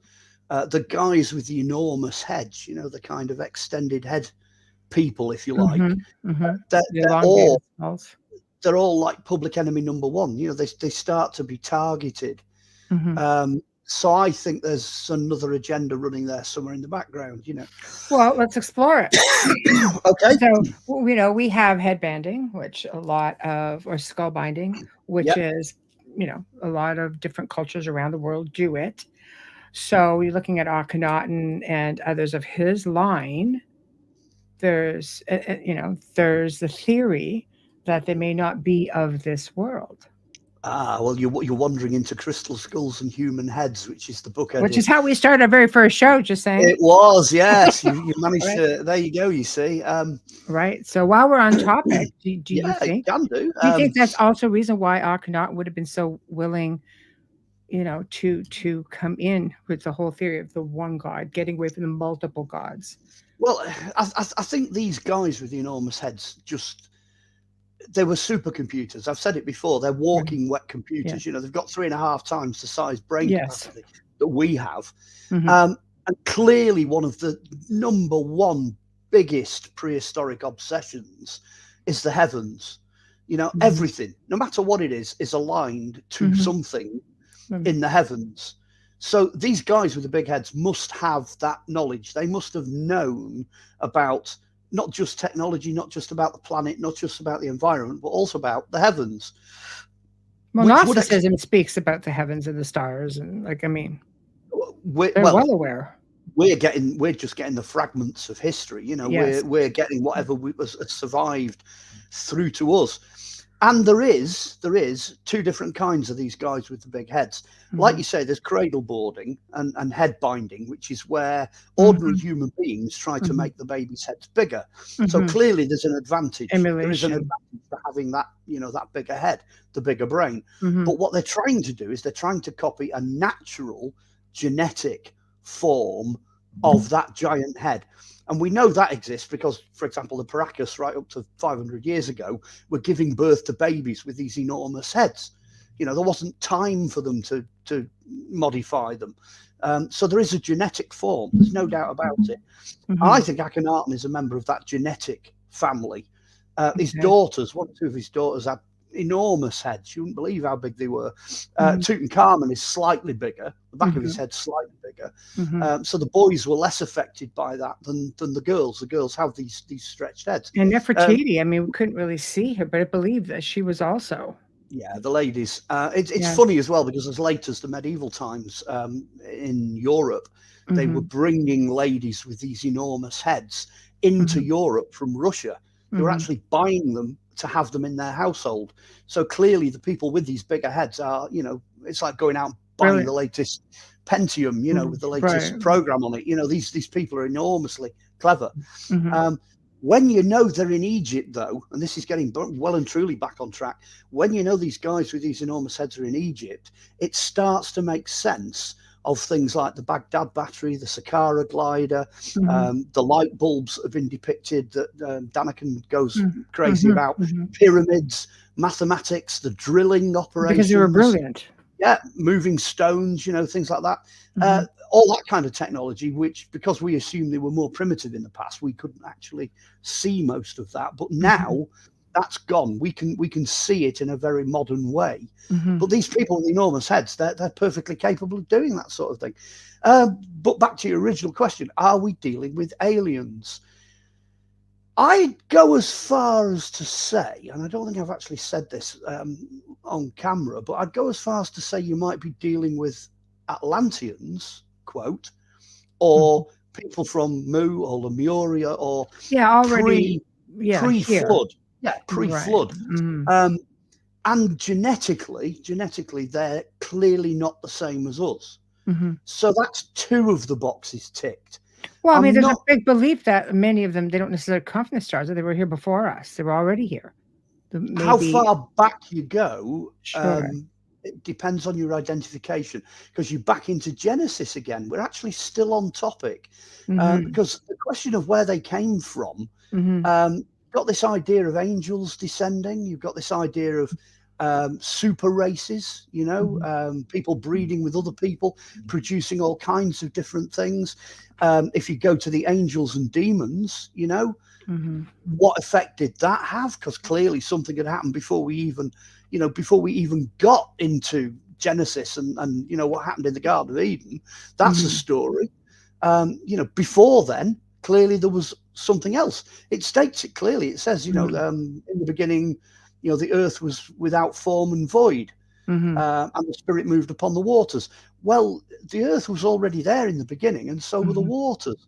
the guys with the enormous heads, you know, the kind of extended head people, if you like, they're all like public enemy number one. You know, they start to be targeted. So I think there's another agenda running there somewhere in the background, Well, let's explore it. Okay. So, we have headbanding, or skull binding, which Yep. is, a lot of different cultures around the world do it. So you're looking at Akhenaten and others of his line. There's, there's the theory that they may not be of this world. Well, you're wandering into Crystal Skulls and Human Heads, which is the book I Which did. is how we started our very first show, just saying. It was, yes. You managed Right. to. There you go. You see. Right. So while we're on topic, do you think? You can do. Do you think that's also a reason why Akhenaten would have been so willing, to come in with the whole theory of the one God, getting away from the multiple gods? Well, I think these guys with the enormous heads they were supercomputers. I've said it before. They're walking wet computers. Yeah. They've got 3.5 times the size brain Yes. capacity that we have. Mm-hmm. And clearly one of the number one biggest prehistoric obsessions is the heavens. Everything, no matter what it is aligned to something in the heavens. So these guys with the big heads must have that knowledge. They must have known about not just technology, not just about the planet, not just about the environment, but also about the heavens. Well, Gnosticism speaks about the heavens and the stars, and they're well aware. We're just getting the fragments of history. Yes. We're getting whatever has survived through to us. And there is two different kinds of these guys with the big heads. Like you say, there's cradle boarding and head binding, which is where ordinary human beings try to make the baby's heads bigger. So clearly there's an advantage. Emulation. There is an advantage to having that, that bigger head, the bigger brain. But what they're trying to do is they're trying to copy a natural genetic form of that giant head. And we know that exists because, for example, the Paracas right up to 500 years ago were giving birth to babies with these enormous heads. There wasn't time for them to modify them. So there is a genetic form. There's no doubt about it. I think Akhenaten is a member of that genetic family. His daughters, one or two of his daughters had enormous heads. You wouldn't believe how big they were. Tutankhamun is slightly bigger. The back of his head slightly bigger. So the boys were less affected by that than the girls. The girls have these stretched heads. And Nefertiti, we couldn't really see her, but I believe that she was also. Yeah, the ladies. It's funny as well because as late as the medieval times in Europe, they were bringing ladies with these enormous heads into Europe from Russia. They were actually buying them to have them in their household. So clearly the people with these bigger heads are, it's like going out and buying the latest Pentium, with the latest program on it. These people are enormously clever. When they're in Egypt, though, and this is getting well and truly back on track, when these guys with these enormous heads are in Egypt, it starts to make sense of things like the Baghdad battery, the Saqqara glider, the light bulbs have been depicted that Daniken goes crazy about, pyramids, mathematics, the drilling operations. Because they were brilliant. Yeah, moving stones, things like that. All that kind of technology, which, because we assumed they were more primitive in the past, we couldn't actually see most of that. But now that's gone. We can see it in a very modern way. But these people with enormous heads, they're perfectly capable of doing that sort of thing. But back to your original question, are we dealing with aliens? I'd go as far as to say, and I don't think I've actually said this on camera, but I'd go as far as to say you might be dealing with Atlanteans, quote, or people from Mu or Lemuria or pre-flood. Pre-flood. And genetically, they're clearly not the same as us. So that's two of the boxes ticked. Well, there's a big belief that many of them, they don't necessarily come from the stars, that they were here before us. They were already here. How far back you go, it depends on your identification. Because you back into Genesis again, we're actually still on topic. Because the question of where they came from, got this idea of angels descending. You've got this idea of super races, people breeding with other people, producing all kinds of different things. If you go to the angels and demons, what effect did that have? Because clearly something had happened before we even got into Genesis and what happened in the Garden of Eden, that's a story. Before then, clearly there was something else. It states it clearly. It says, in the beginning, the earth was without form and void, and the Spirit moved upon the waters. Well, the earth was already there in the beginning, and so were the waters.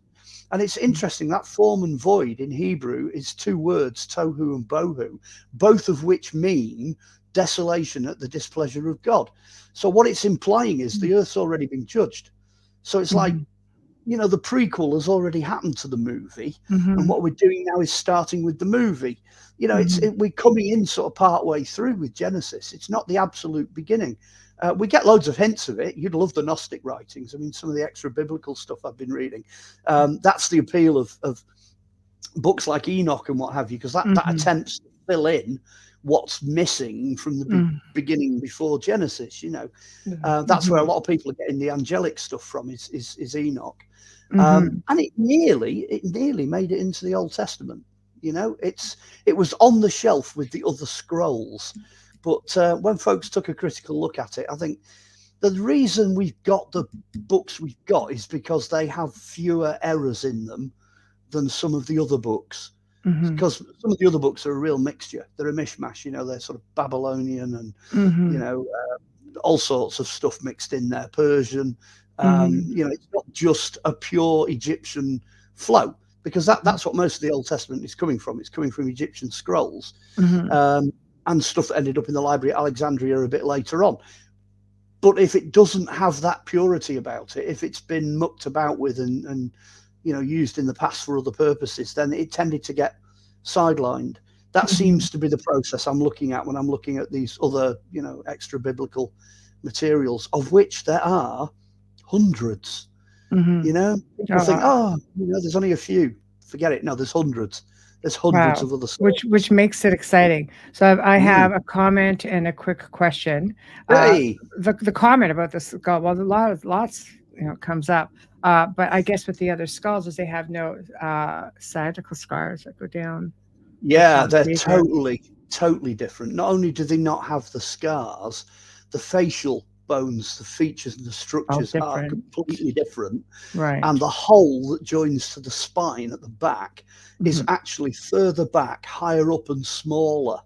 And it's interesting that form and void in Hebrew is two words, tohu and bohu, both of which mean desolation at the displeasure of God. So what it's implying is the earth's already been judged. So it's like, the prequel has already happened to the movie, and what we're doing now is starting with the movie. We're coming in sort of part way through with Genesis. It's not the absolute beginning. We get loads of hints of it. You'd love the Gnostic writings. I mean, some of the extra biblical stuff I've been reading. That's the appeal of books like Enoch and what have you, because that attempts to fill in what's missing from the beginning before Genesis. That's where a lot of people are getting the angelic stuff from is Enoch. And it nearly made it into the Old Testament. It was on the shelf with the other scrolls. But when folks took a critical look at it, I think the reason we've got the books we've got is because they have fewer errors in them than some of the other books. Because some of the other books are a real mixture. They're a mishmash, they're sort of Babylonian and, all sorts of stuff mixed in there, Persian. It's not just a pure Egyptian flow, because that's what most of the Old Testament is coming from. It's coming from Egyptian scrolls. And stuff that ended up in the Library at Alexandria a bit later on. But if it doesn't have that purity about it, if it's been mucked about with and used in the past for other purposes, then it tended to get sidelined. That seems to be the process I'm looking at when I'm looking at these other, extra biblical materials, of which there are hundreds. People think, there's only a few. Forget it. No, there's hundreds. There's hundreds of other stuff. Which makes it exciting. So I have a comment and a quick question. The comment about the skull, well, lots comes up. But I guess with the other skulls is they have no sagittal scars that go down. Yeah, they're totally different. Not only do they not have the scars, the facial bones, the features and the structures are completely different. Right. And the hole that joins to the spine at the back is actually further back, higher up and smaller.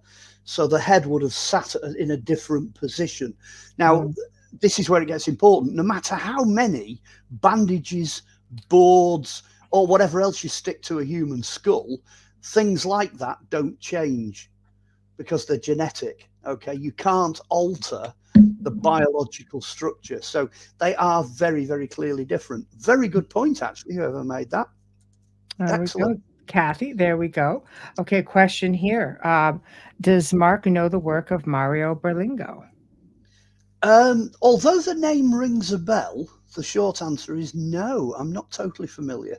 So the head would have sat in a different position. Now, this is where it gets important. No matter how many bandages, boards, or whatever else you stick to a human skull, things like that don't change because they're genetic. Okay, you can't alter the biological structure. So they are very, very clearly different. Very good point, actually, whoever made that. Excellent. Kathy, there we go. Okay, question here. Does Mark know the work of Mario Berlingo? Although the name rings a bell, the short answer is no. I'm not totally familiar.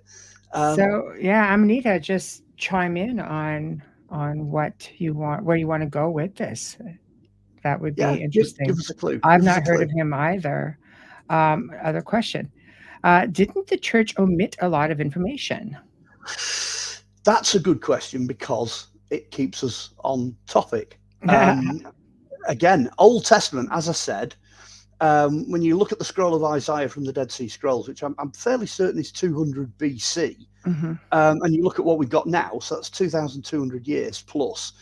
Amanita, just chime in on what you want, where you want to go with this. That would be interesting. Give us a clue. I've not heard of him either. Other question. Didn't the church omit a lot of information? That's a good question because it keeps us on topic. Again, Old Testament, as I said, when you look at the scroll of Isaiah from the Dead Sea Scrolls, which I'm fairly certain is 200 BC, and you look at what we've got now, so that's 2,200 years plus.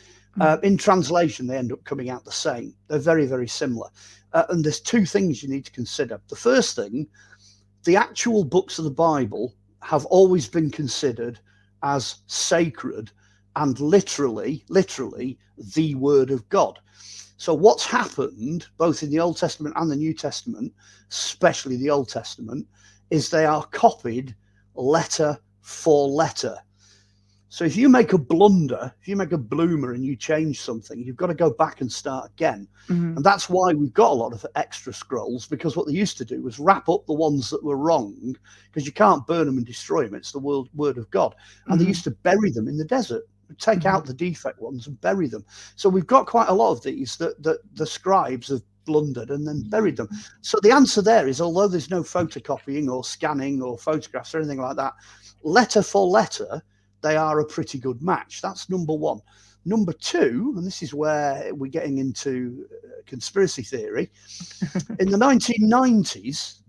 In translation, they end up coming out the same. They're very, very similar. And there's two things you need to consider. The first thing, the actual books of the Bible have always been considered as sacred and literally the Word of God. So what's happened, both in the Old Testament and the New Testament, especially the Old Testament, is they are copied letter for letter. So if you make a blunder, if you make a bloomer and you change something, you've got to go back and start again. And that's why we've got a lot of extra scrolls, because what they used to do was wrap up the ones that were wrong, because you can't burn them and destroy them. It's the word of God. And they used to bury them in the desert, take out the defect ones and bury them. So we've got quite a lot of these that the scribes have blundered and then buried them. So the answer there is, although there's no photocopying or scanning or photographs or anything like that, letter for letter, they are a pretty good match. That's number one. Number two, and this is where we're getting into, conspiracy theory. In the 1990s,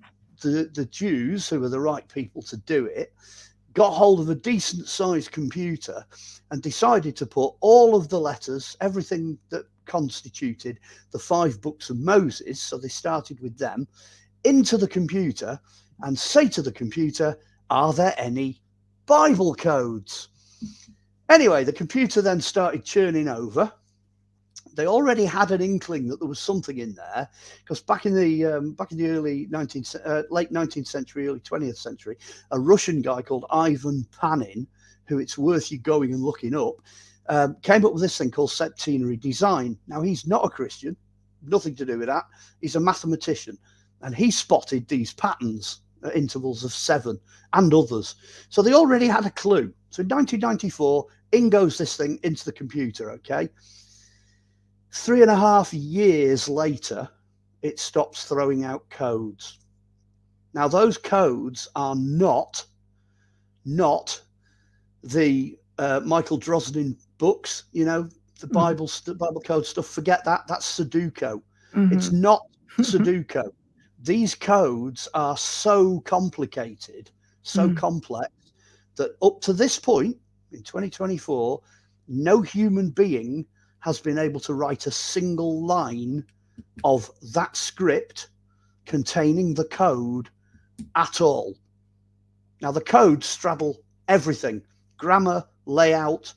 the Jews, who were the right people to do it, got hold of a decent sized computer and decided to put all of the letters, everything that constituted the 5 books of Moses, so they started with them, into the computer and say to the computer, are there any Bible codes? Anyway, the computer then started churning over. They already had an inkling that there was something in there, because back in the early late 19th century, early 20th century, a Russian guy called Ivan Panin, who it's worth you going and looking up, came up with this thing called septenary design. Now, he's not a Christian, nothing to do with that. He's a mathematician, and he spotted these patterns at intervals of 7 and others. So they already had a clue. So in 1994, in goes this thing into the computer, okay? 3.5 years later, it stops throwing out codes. Now, those codes are not the Michael Drosnin books, you know, the Bible code stuff. Forget that. That's Sudoku. It's not Sudoku. These codes are so complicated, so complex, that up to this point, in 2024, no human being has been able to write a single line of that script containing the code at all. Now, the codes straddle everything: grammar, layout,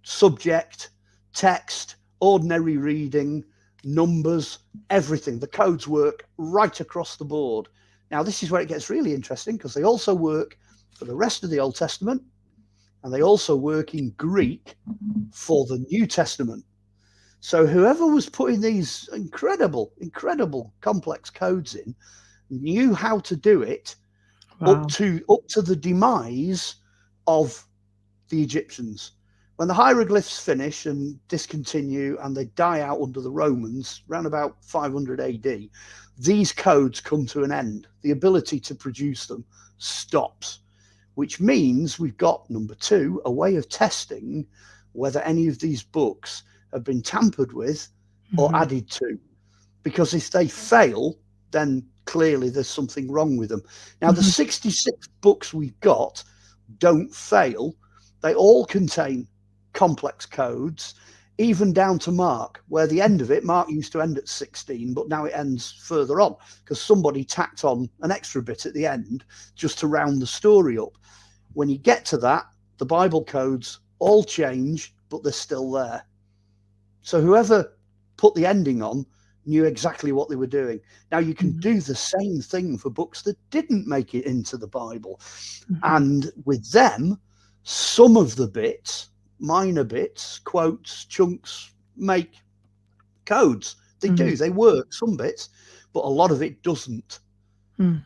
subject, text, ordinary reading, numbers, everything. The codes work right across the board. Now, this is where it gets really interesting, because they also work for the rest of the Old Testament, and they also work in Greek for the New Testament. So whoever was putting these incredible complex codes in knew how to do it. Wow. up to the demise of the Egyptians. When the hieroglyphs finish and discontinue and they die out under the Romans around about 500 AD, these codes come to an end. The ability to produce them stops, which means we've got, number 2, a way of testing whether any of these books have been tampered with or added to. Because if they fail, then clearly there's something wrong with them. Now, the 66 books we've got don't fail. They all contain complex codes, even down to Mark, where the end of it, Mark used to end at 16, but now it ends further on because somebody tacked on an extra bit at the end just to round the story up. When you get to that, the Bible codes all change, but they're still there. So whoever put the ending on knew exactly what they were doing. Now, you can do the same thing for books that didn't make it into the Bible. And with them, some of the bits, minor bits, quotes, chunks, make codes. They do, they work, some bits, but a lot of it doesn't.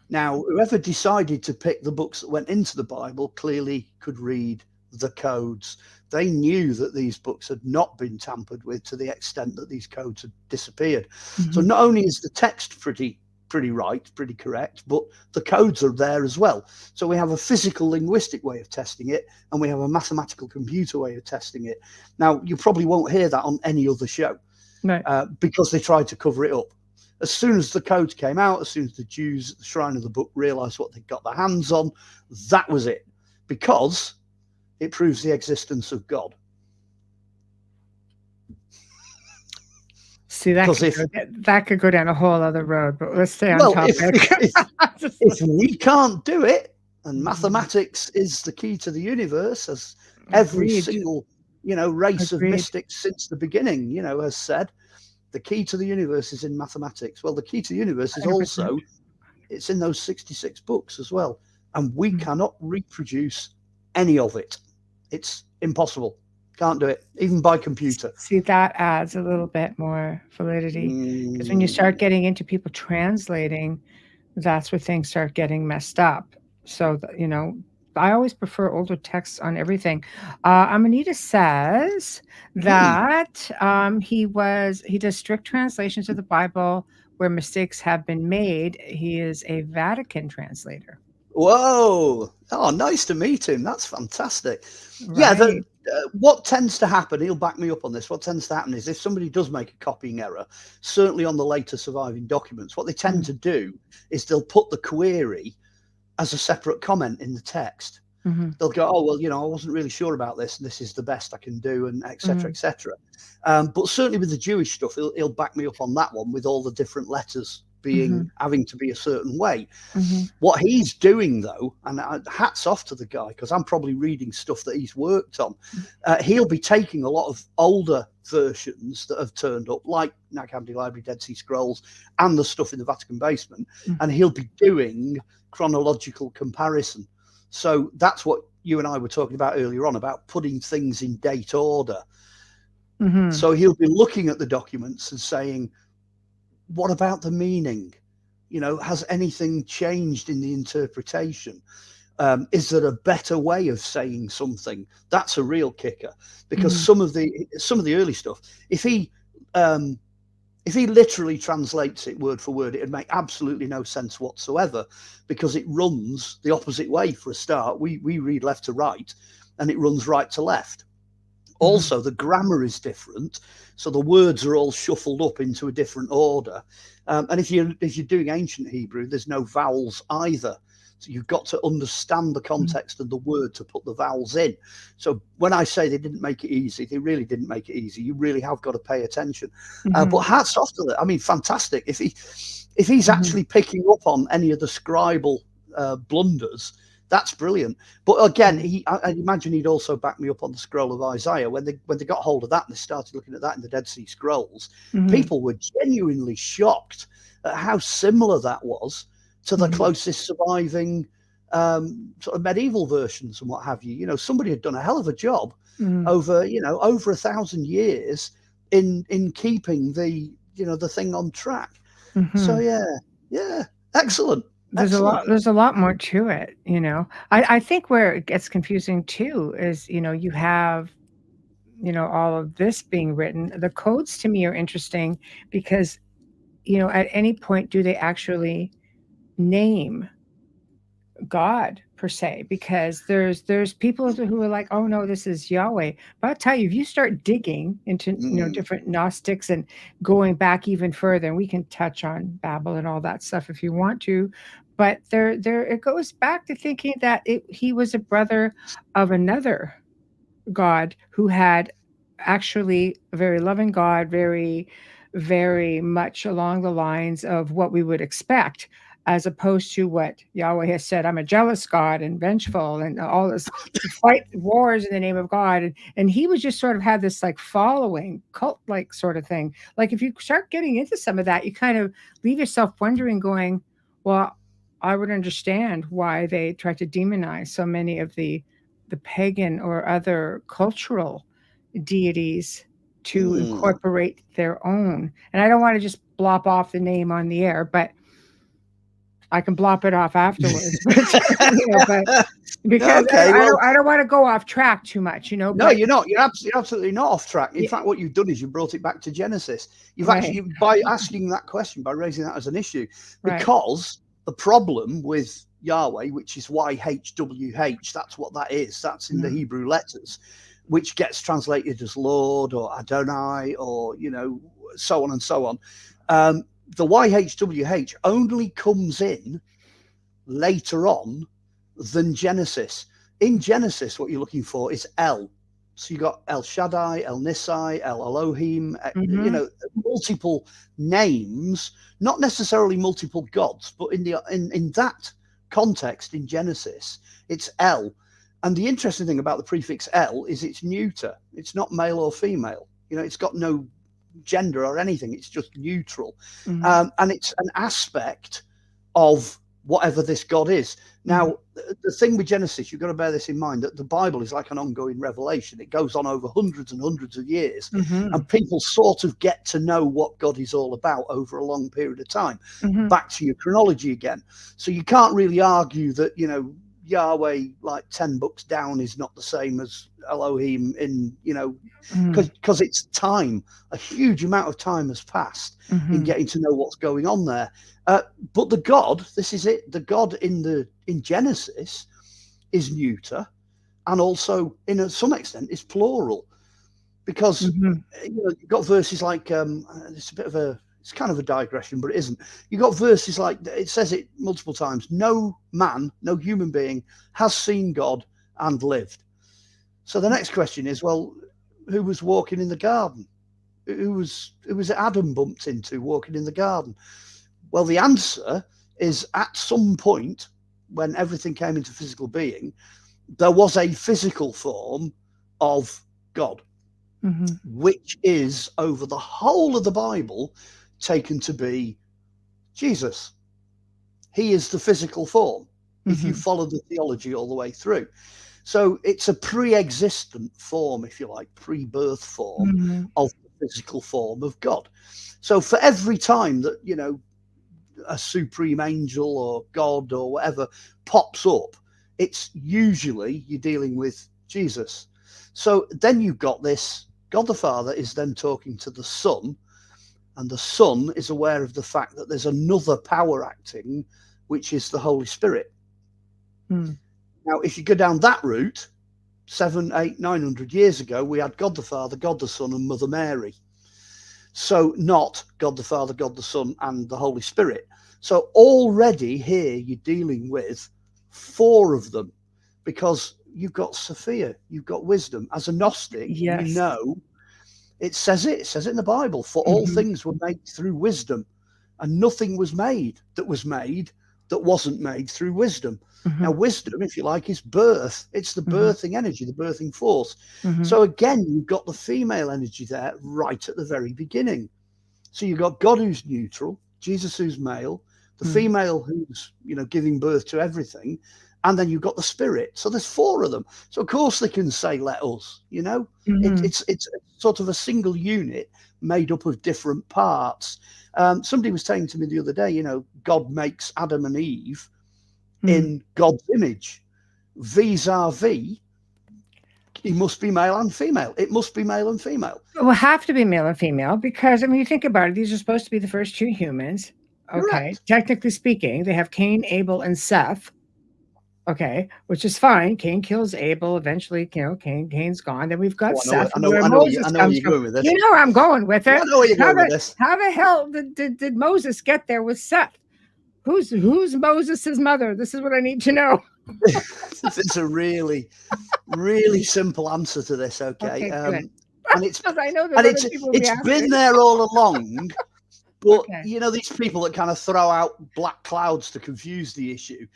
Now, whoever decided to pick the books that went into the Bible clearly could read the codes. They knew that these books had not been tampered with to the extent that these codes had disappeared. So not only is the text pretty right, pretty correct, but the codes are there as well. So we have a physical linguistic way of testing it, and we have a mathematical computer way of testing it. Now, you probably won't hear that on any other show, because they tried to cover it up. As soon as the codes came out, as soon as the Jews at the Shrine of the Book realized what they'd got their hands on, that was it, because it proves the existence of God. See, that could go down a whole other road, but let's stay on topic. If we can't do it, and mathematics is the key to the universe, as every single race of mystics since the beginning has said, the key to the universe is in mathematics. Well, the key to the universe is 100%. Also, it's in those 66 books as well, and we cannot reproduce any of it. It's impossible. Can't do it, even by computer. See, that adds a little bit more validity, because when you start getting into people translating, that's where things start getting messed up. So, I always prefer older texts on everything. Amanita says that he does strict translations of the Bible where mistakes have been made. He is a Vatican translator. Whoa! Oh, nice to meet him. That's fantastic. Right. Yeah, what tends to happen, he'll back me up on this, what tends to happen is if somebody does make a copying error, certainly on the later surviving documents, what they tend to do is they'll put the query as a separate comment in the text. They'll go, oh, well, I wasn't really sure about this, and this is the best I can do, and et cetera, et cetera. But certainly with the Jewish stuff, he'll back me up on that one with all the different letters having to be a certain way. What he's doing, though, and hats off to the guy, because I'm probably reading stuff that he's worked on, he'll be taking a lot of older versions that have turned up, like Nag Hammadi Library, Dead Sea Scrolls, and the stuff in the Vatican basement, and he'll be doing chronological comparison. So that's what you and I were talking about earlier on, about putting things in date order. So he'll be looking at the documents and saying, what about the meaning? Has anything changed in the interpretation? Is there a better way of saying something? That's a real kicker, because some of the early stuff, if he literally translates it word for word, it'd make absolutely no sense whatsoever, because it runs the opposite way. For a start, we read left to right, and it runs right to left. Also, the grammar is different, so the words are all shuffled up into a different order. And if you're doing ancient Hebrew, there's no vowels either. So you've got to understand the context of the word to put the vowels in. So when I say they didn't make it easy, they really didn't make it easy. You really have got to pay attention. But hats off to that. I mean, fantastic. If he's actually picking up on any of the scribal blunders, that's brilliant. But again, I imagine he'd also back me up on the scroll of Isaiah. When they got hold of that and they started looking at that in the Dead Sea Scrolls, people were genuinely shocked at how similar that was to the closest surviving sort of medieval versions and what have you. Somebody had done a hell of a job over 1,000 years in keeping the thing on track. So yeah, excellent. There's a lot more to it. I think where it gets confusing too is, you have, all of this being written. The codes to me are interesting because, at any point, do they actually name God per se? Because there's people who are like, oh no, this is Yahweh. But I'll tell you, if you start digging into different Gnostics and going back even further, and we can touch on Babel and all that stuff if you want to, but there it goes back to thinking that he was a brother of another God who had actually a very loving God, very, very much along the lines of what we would expect, as opposed to what Yahweh has said, I'm a jealous God and vengeful and all this fight wars in the name of God. And he would just sort of have this like following cult-like sort of thing. Like if you start getting into some of that, you kind of leave yourself wondering, going, well, I would understand why they tried to demonize so many of the pagan or other cultural deities to incorporate their own. And I don't want to just blop off the name on the air, but I can blop it off afterwards. But because I don't want to go off track too much, No, you're not. You're absolutely not off track. In fact, what you've done is you brought it back to Genesis. You've actually, by asking that question, by raising that as an issue, because the problem with Yahweh, which is YHWH, that's what that is. That's in the Hebrew letters, which gets translated as Lord or Adonai or, so on and so on. The YHWH only comes in later on than Genesis. In Genesis, what you're looking for is El. So you got El Shaddai, El Nisai, El Elohim, multiple names, not necessarily multiple gods, but in that context in Genesis, it's El. And the interesting thing about the prefix El is it's neuter. It's not male or female. It's got no gender or anything. It's just neutral. And it's an aspect of whatever this God is. Now, the thing with Genesis, you've got to bear this in mind, that the Bible is like an ongoing revelation. It goes on over hundreds and hundreds of years, and people sort of get to know what God is all about over a long period of time. Back to your chronology again. So you can't really argue that, Yahweh, like 10 books down, is not the same as Elohim in, because it's time. A huge amount of time has passed in getting to know what's going on there. But the God, this is it, the God in Genesis is neuter. and also, in some extent, is plural, because you've got verses like it's kind of a digression, but it isn't. You've got verses like, it says it multiple times: no man, no human being has seen God and lived. So the next question is, well, who was walking in the garden? Who was Adam bumped into walking in the garden? Well, the answer is, at some point when everything came into physical being, there was a physical form of God, which is, over the whole of the Bible, taken to be Jesus. He is the physical form, if you follow the theology all the way through. So it's a pre-existent form, if you like, pre-birth form of the physical form of God. So for every time that, a supreme angel or God or whatever pops up, it's usually you're dealing with Jesus. So then you've got this, God the Father is then talking to the Son, and the Son is aware of the fact that there's another power acting, which is the Holy Spirit. Now, if you go down that route, 700, 800, 900 years ago, we had God the Father, God the Son, and Mother Mary. So not God the Father, God the Son, and the Holy Spirit. So already here you're dealing with 4 of them, because you've got Sophia, you've got wisdom. As a Gnostic, it says it in the Bible, for all things were made through wisdom, and nothing was made that wasn't made through wisdom. Now, wisdom, if you like, is birth. It's the birthing energy, the birthing force. So again, you've got the female energy there right at the very beginning. So you've got God who's neutral, Jesus who's male, the female who's, giving birth to everything, and then you've got the Spirit. So there's 4 of them. So of course they can say, let us, it's sort of a single unit made up of different parts. Somebody was saying to me the other day, God makes Adam and Eve in God's image. Vis-a-vis, he must be male and female. It must be male and female. It will have to be male and female, because, you think about it, these are supposed to be the first 2 humans. Okay. Correct. Technically speaking, they have Cain, Abel, and Seth. Okay, which is fine. Cain kills Abel. Eventually, Cain's gone. Then we've got Seth. I know where you're going with this. You know where I'm going with it. I know where you're going with this. How the hell did Moses get there with Seth? Who's Moses' mother? This is what I need to know. It's a really, really simple answer to this. Okay, good. And it's I know it's been there all along. But these people that kind of throw out black clouds to confuse the issue.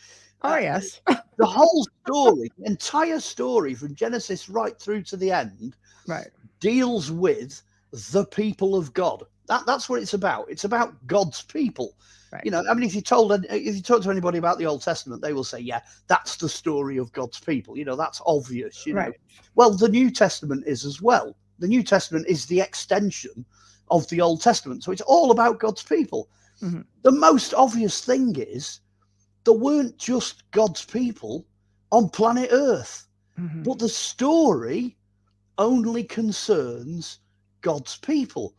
Oh, yes. The whole story, the entire story from Genesis right through to the end, deals with the people of God. That's what it's about. It's about God's people. Right. If you talk to anybody about the Old Testament, they will say, yeah, that's the story of God's people. That's obvious. Right. Well, the New Testament is as well. The New Testament is the extension of the Old Testament. So it's all about God's people. The most obvious thing is, there weren't just God's people on planet Earth, but the story only concerns God's people.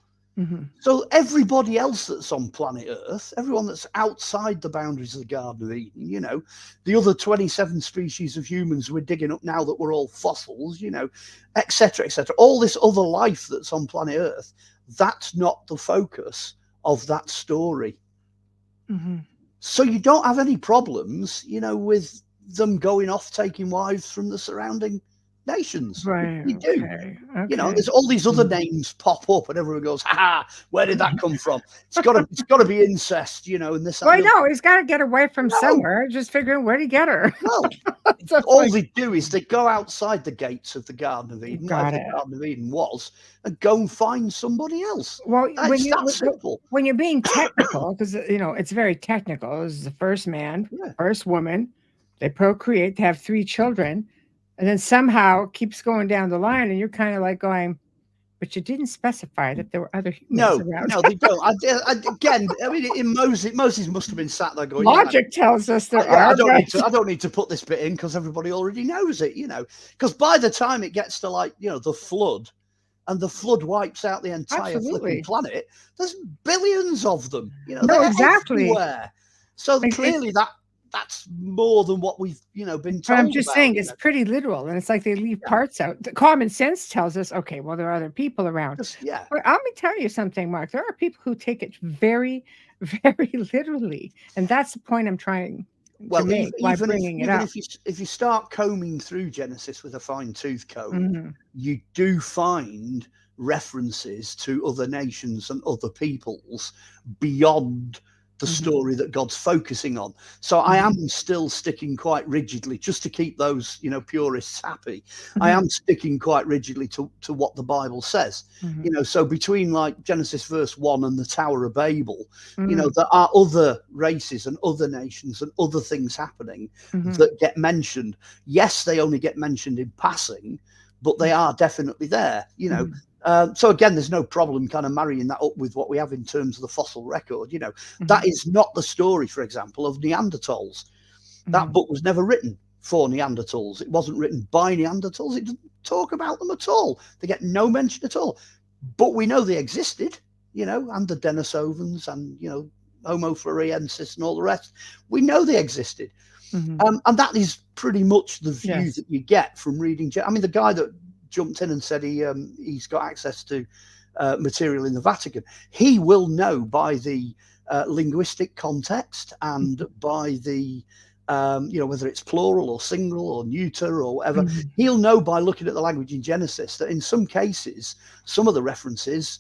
So everybody else that's on planet Earth, everyone that's outside the boundaries of the Garden of Eden, the other 27 species of humans we're digging up now that we're all fossils, et cetera, all this other life that's on planet Earth, that's not the focus of that story. So you don't have any problems, with them going off taking wives from the surrounding nations. Right. You do. Okay. There's all these other names pop up, and everyone goes, "Ha! Where did that come from? It's got to be incest, and this." Well, no, he's got to get away from somewhere. Just figuring where to get her. Well, all they do is they go outside the gates of the Garden of Eden, like the Garden of Eden was, and go and find somebody else. Well, when you're being technical, because it's very technical. This is the first man, first woman. They procreate to have 3 children. And then somehow it keeps going down the line, and you're kind of like going, but you didn't specify that there were other humans around. No, they don't. Moses must have been sat there going, logic tells us there are. I don't need to put this bit in because everybody already knows it, because by the time it gets to the flood, and the flood wipes out the entire flipping planet, there's billions of them. No, exactly. Everywhere. So clearly that's more than what we've, been told. But I'm just about, saying it's pretty literal, and it's like they leave parts out. The common sense tells us, okay, well, there are other people around. Yeah. But let me tell you something, Mark. There are people who take it very, very literally, and that's the point I'm trying to make by bringing it up. If you start combing through Genesis with a fine-tooth comb, Mm-hmm. you do find references to other nations and other peoples beyond the story that God's focusing on. So I am still sticking quite rigidly, just to keep those, purists happy. I am sticking quite rigidly to what the Bible says. So between like Genesis verse 1 and the Tower of Babel, there are other races and other nations and other things happening that get mentioned. Yes, they only get mentioned in passing, but they are definitely there, So again, there's no problem kind of marrying that up with what we have in terms of the fossil record. That is not the story, for example, of Neanderthals. That book was never written for Neanderthals. It wasn't written by Neanderthals. It doesn't talk about them at all. They get no mention at all. But we know they existed, and the Denisovans and, Homo floresiensis and all the rest. We know they existed. And that is pretty much the view that you get from reading. I mean, the guy that jumped in and said he's got access to material in the Vatican, he will know by the linguistic context and by the whether it's plural or single or neuter or whatever. He'll know by looking at the language in Genesis that in some cases some of the references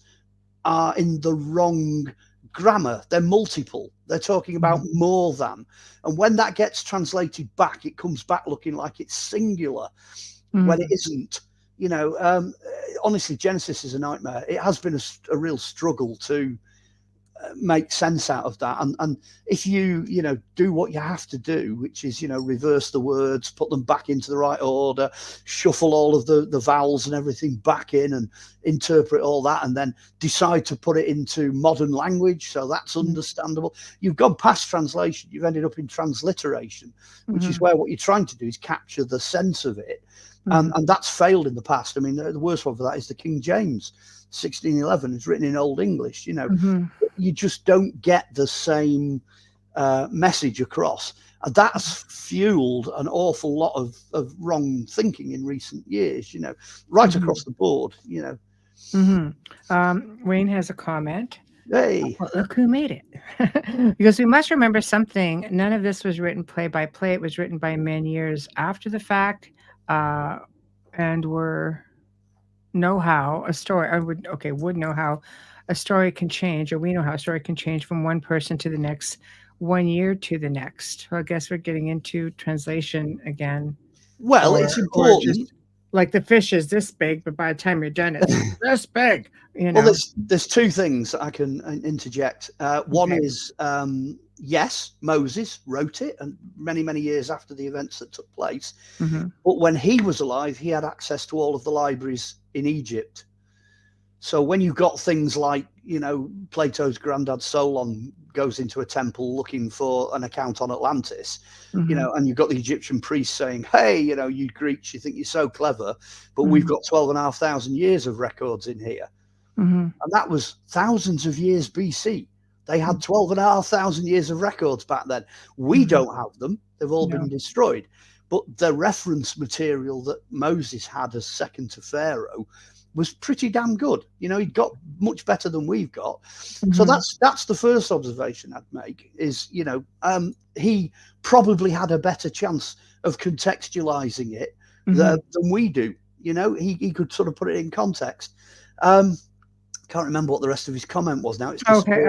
are in the wrong grammar. They're multiple. They're talking about more than, and when that gets translated back, it comes back looking like it's singular when it isn't. Honestly, Genesis is a nightmare. It has been a real struggle to make sense out of that. And if you do what you have to do, which is reverse the words, put them back into the right order, shuffle all of the vowels and everything back in, and interpret all that, and then decide to put it into modern language so that's understandable, you've gone past translation. You've ended up in transliteration, which is where what you're trying to do is capture the sense of it. And that's failed in the past. I mean, the worst one for that is the King James 1611. It's written in Old English. You just don't get the same message across. And that's fueled an awful lot of wrong thinking in recent years, right across the board, Wayne has a comment. Hey. Well, look who made it. Because we must remember something. None of this was written play by play. It was written by men years after the fact. And know how a story, would know how a story can change, or we know how a story can change from one person to the next, 1 year to the next. Well, I guess we're getting into translation again. Well, it's important. Like the fish is this big, but by the time you're done, it's this big. Well, there's two things that I can interject. One is, yes, Moses wrote it, and many, many years after the events that took place. But when he was alive, he had access to all of the libraries in Egypt. So when you've got things like, Plato's granddad Solon goes into a temple looking for an account on Atlantis, and you've got the Egyptian priests saying, hey, you Greeks, you think you're so clever, but we've got 12,500 years of records in here. And that was thousands of years BC. They had 12,500 years of records back then. We don't have them. They've all been destroyed. But the reference material that Moses had as second to Pharaoh was pretty damn good. He'd got much better than we've got. So that's the first observation I'd make is, he probably had a better chance of contextualizing it than we do. He could sort of put it in context. Can't remember what the rest of his comment was now. It's okay.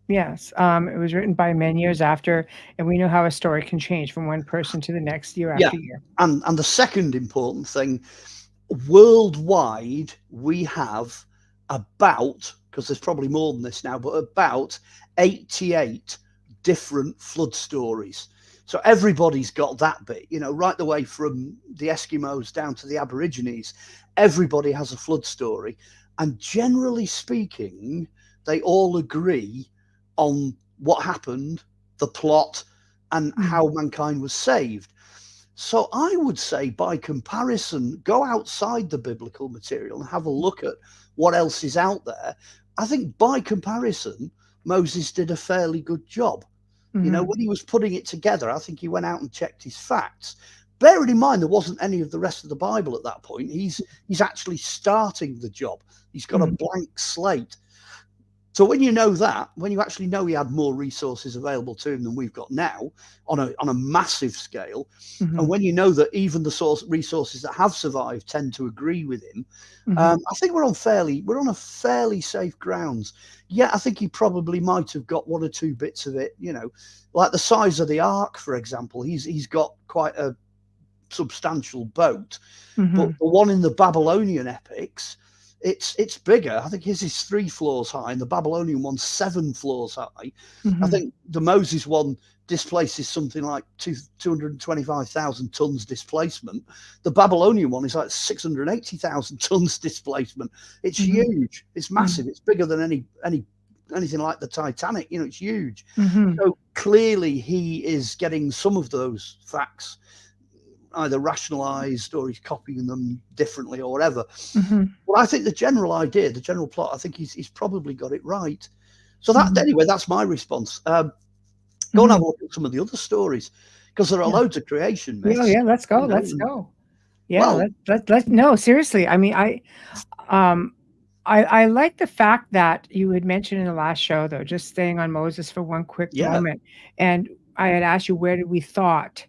Yes. It was written by men years after, and we know how a story can change from one person to the next, year after year. And the second important thing, worldwide, we have about, because there's probably more than this now, but about 88 different flood stories. So everybody's got that bit, right the way from the Eskimos down to the Aborigines. Everybody has a flood story. And generally speaking, they all agree on what happened, the plot, and how mankind was saved. So I would say, by comparison, go outside the biblical material and have a look at what else is out there. I think by comparison, Moses did a fairly good job. You know, when he was putting it together, I think he went out and checked his facts. Bearing in mind there wasn't any of the rest of the Bible at that point. He's actually starting the job. He's got a blank slate. So when you know that, when you actually know he had more resources available to him than we've got now on a massive scale, and when you know that even the resources that have survived tend to agree with him, I think we're on a fairly safe grounds. Yeah, I think he probably might have got one or two bits of it, you know, like the size of the ark, for example. He's got quite a substantial boat, but the one in the Babylonian epics, it's bigger. I think his is 3 floors high, and the Babylonian one's 7 floors high. I think the Moses one displaces something like 225,000 tons displacement. The Babylonian one is like 680,000 tons displacement. It's huge. It's massive. It's bigger than anything like the Titanic. You know, it's huge. So clearly, he is getting some of those facts either rationalized or he's copying them differently or whatever. Well, I think the general idea, the general plot, I think he's probably got it right. So that anyway, that's my response. Go and have a look at some of the other stories, because there are loads of creation myths. Yeah, let's go. Let's go. Yeah, let's no, seriously. I mean, I like the fact that you had mentioned in the last show, though, just staying on Moses for one quick moment. And I had asked you, where did we thought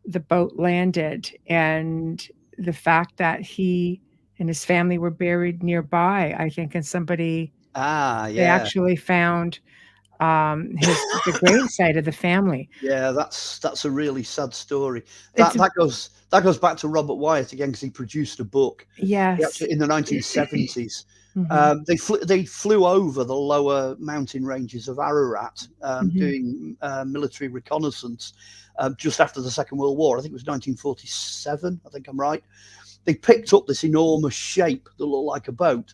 the boat landed, and the fact that he and his family were buried nearby, I think, and somebody they actually found the gravesite of the family. Yeah, that's a really sad story. That goes back to Robert Wyatt again, because he produced a book. Yes, in the 1970s. They flew over the lower mountain ranges of Ararat, doing military reconnaissance just after the Second World War. I think it was 1947. I think I'm right. They picked up this enormous shape that looked like a boat.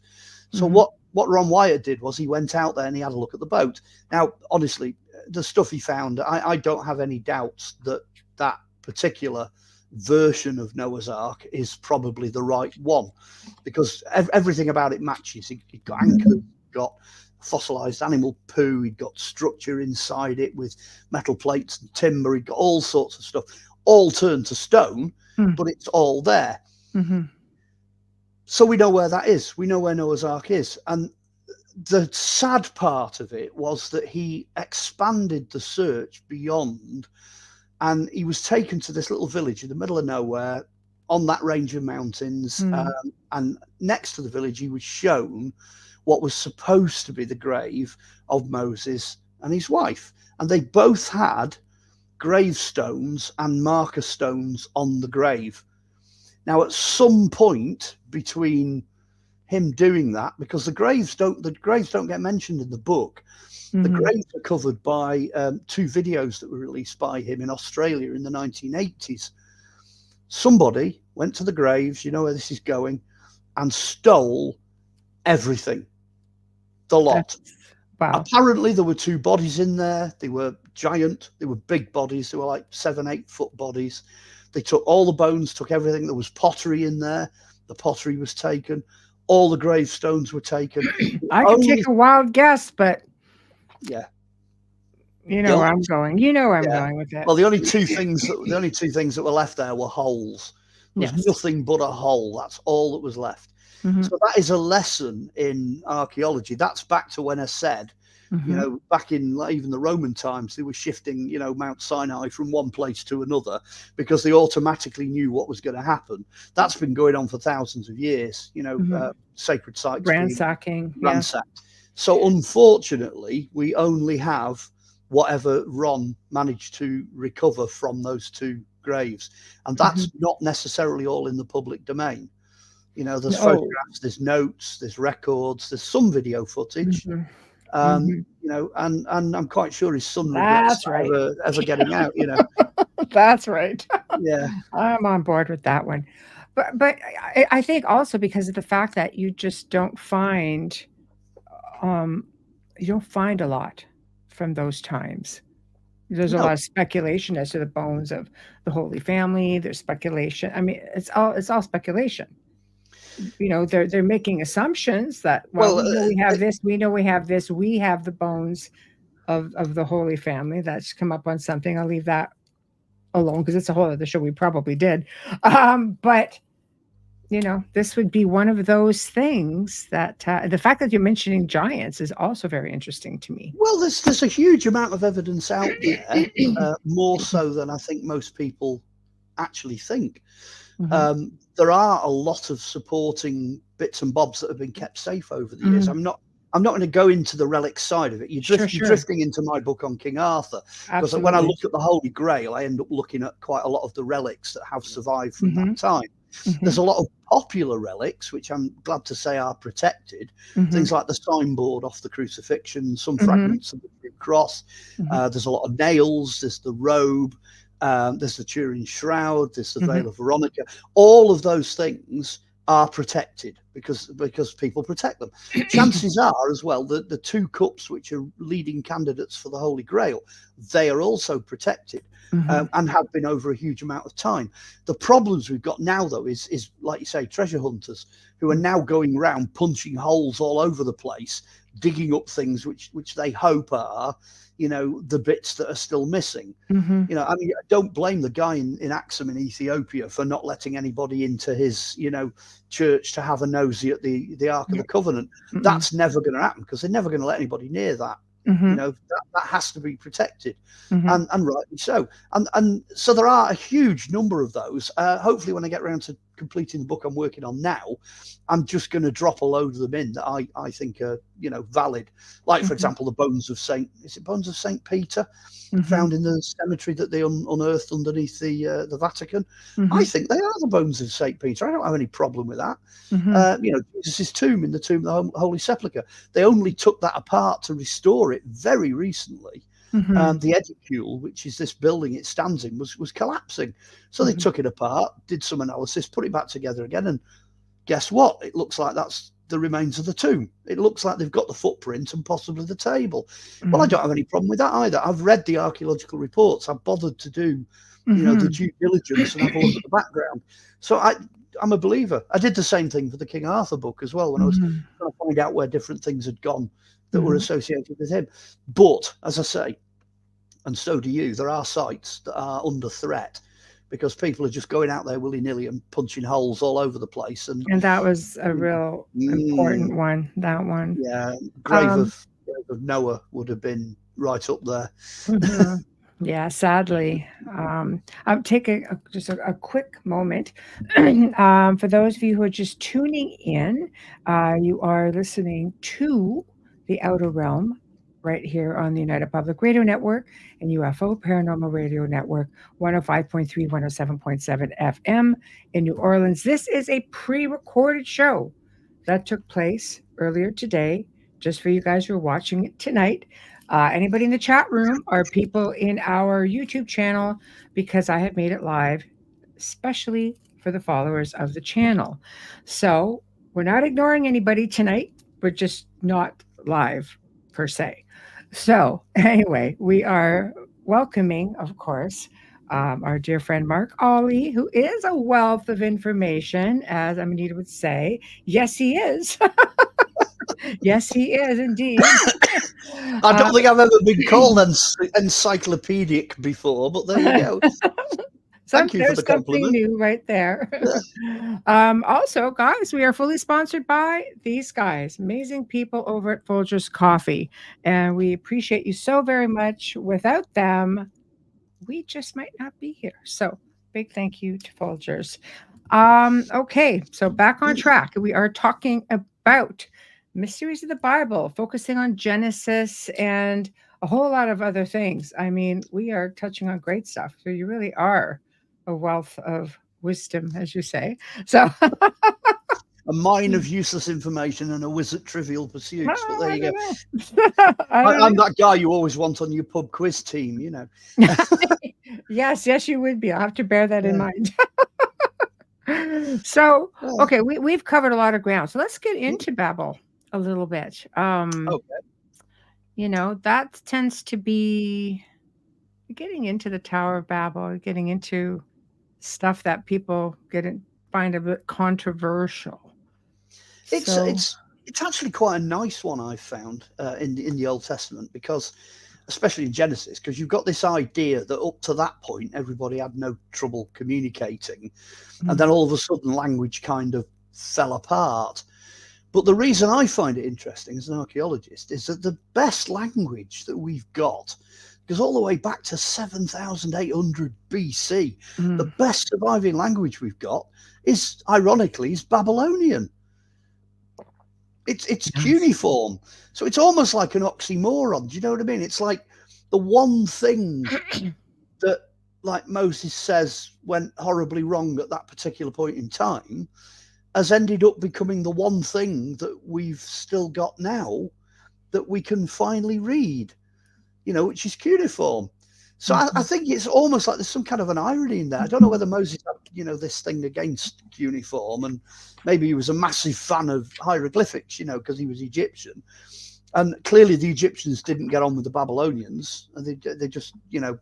So what Ron Wyatt did was he went out there and he had a look at the boat. Now, honestly, the stuff he found, I don't have any doubts that particular version of Noah's Ark is probably the right one, because everything about it matches. It got anchors, got fossilized animal poo, he'd got structure inside it with metal plates and timber, he'd got all sorts of stuff, all turned to stone, but it's all there. So we know where that is. We know where Noah's Ark is. And the sad part of it was that he expanded the search beyond, and he was taken to this little village in the middle of nowhere on that range of mountains. And next to the village, he was shown what was supposed to be the grave of Moses and his wife. And they both had gravestones and marker stones on the grave. Now, at some point between him doing that, because the graves don't get mentioned in the book. The graves are covered by 2 videos that were released by him in Australia in the 1980s. Somebody went to the graves, you know where this is going, and stole everything. The lot. Wow. Apparently there were 2 bodies in there. They were giant. They were big bodies. They were like 7-8 foot bodies. They took all the bones, took everything. There was pottery in there. The pottery was taken. All the gravestones were taken. I could take a wild guess, but yeah, you know where I'm going. You know where I'm going with it. Well, the only two things that were left there were holes. There was nothing but a hole. That's all that was left. So that is a lesson in archaeology. That's back to when I said, you know, back in even the Roman times, they were shifting, you know, Mount Sinai from one place to another because they automatically knew what was going to happen. That's been going on for thousands of years, you know, sacred sites. Ransacking. Ransacked. So unfortunately, we only have whatever Ron managed to recover from those 2 graves. And that's not necessarily all in the public domain. You know, there's photographs, there's notes, there's records, there's some video footage. You know, and I'm quite sure his son regrets ever getting out, you know. That's right. Yeah. I'm on board with that one. But I think also because of the fact that you just don't find a lot from those times. There's a lot of speculation as to the bones of the Holy Family. There's speculation. I mean, it's all speculation. You know, they're making assumptions that we know we have this, we know we have this, we have the bones of the Holy Family. That's come up on something. I'll leave that alone because it's a whole other show we probably did. But this would be one of those things that the fact that you're mentioning giants is also very interesting to me. Well, there's a huge amount of evidence out there, more so than I think most people actually think. There are a lot of supporting bits and bobs that have been kept safe over the years. I'm not going to go into the relic side of it. You're drifting into my book on King Arthur, because when I look at the Holy Grail, I end up looking at quite a lot of the relics that have survived from that time. There's a lot of popular relics, which I'm glad to say are protected. Things like the signboard off the crucifixion, some fragments of the cross. There's a lot of nails. There's the robe. There's the Turin shroud. There's the veil of Veronica. All of those things are protected because people protect them. Chances are as well that the two cups, which are leading candidates for the Holy Grail, they are also protected. And have been over a huge amount of time. The problems we've got now, though, is like you say, treasure hunters who are now going around punching holes all over the place, digging up things which they hope are, the bits that are still missing. I mean, I don't blame the guy in Axum in Ethiopia for not letting anybody into his, church to have a nosy at the Ark of the Covenant. That's never going to happen because they're never going to let anybody near that. That has to be protected, and rightly so. And so there are a huge number of those. Hopefully, when I get around to completing the book I'm working on now, I'm just going to drop a load of them in that I think are valid. Like for example, the bones of Saint Peter, found in the cemetery that they unearthed underneath the Vatican. I think they are the bones of Saint Peter. I don't have any problem with that. Jesus' tomb in the tomb of the Holy Sepulchre. They only took that apart to restore it very recently. The edicule, which is this building it stands in, was collapsing. So they took it apart, did some analysis, put it back together again, and guess what? It looks like that's the remains of the tomb. It looks like they've got the footprint and possibly the table. Well, I don't have any problem with that either. I've read the archaeological reports. I've bothered to do, the due diligence and have a look at the background. So I'm a believer. I did the same thing for the King Arthur book as well when I was trying to find out where different things had gone that were associated with him. But as I say, and so do you, there are sites that are under threat because people are just going out there willy-nilly and punching holes all over the place. And that was a real important one, that one. Yeah, grave of Noah would have been right up there. Yeah, sadly. I'll take just a quick moment. For those of you who are just tuning in, you are listening to The Outer Realm right here on the United Public Radio Network and UFO Paranormal Radio Network, 105.3, 107.7 FM in New Orleans. This is a pre-recorded show that took place earlier today, just for you guys who are watching it tonight. Anybody in the chat room or people in our YouTube channel, because I have made it live, especially for the followers of the channel. So we're not ignoring anybody tonight. We're just not live per se. So anyway, we are welcoming, of course, our dear friend Mark Olly, who is a wealth of information, as Amanita would say. Yes, he is. Yes, he is indeed. I don't think I've ever been called encyclopedic before, but there you go. Thank you for the compliment. Something new right there. Also, guys, we are fully sponsored by these guys, amazing people over at Folgers Coffee, and we appreciate you so very much. Without them, we just might not be here. So, big thank you to Folgers. Okay, so back on track. We are talking about mysteries of the Bible, focusing on Genesis and a whole lot of other things. I mean, we are touching on great stuff. So you really are a wealth of wisdom, as you say. So a mine of useless information and a whiz at trivial pursuits. But there you go. I'm that guy you always want on your pub quiz team, you know. Yes, you would be. I'll have to bear that in mind. So, okay, we've covered a lot of ground. So let's get into Babel a little bit. Okay. You know, that tends to be getting into the Tower of Babel, getting into stuff that people find a bit controversial. It's actually quite a nice one I've found in the Old Testament, because especially in Genesis, because you've got this idea that up to that point, everybody had no trouble communicating. And then all of a sudden, language kind of fell apart. But the reason I find it interesting as an archaeologist is that the best language that we've got goes all the way back to 7,800 BC. The best surviving language we've got is, ironically, is Babylonian. It's cuneiform. So it's almost like an oxymoron. Do you know what I mean? It's like the one thing that, like Moses says, went horribly wrong at that particular point in time has ended up becoming the one thing that we've still got now that we can finally read, you know, which is cuneiform. So I think it's almost like there's some kind of an irony in there. I don't know whether Moses had, you know, this thing against cuneiform, and maybe he was a massive fan of hieroglyphics, you know, because he was Egyptian. And clearly the Egyptians didn't get on with the Babylonians, and they just, you know,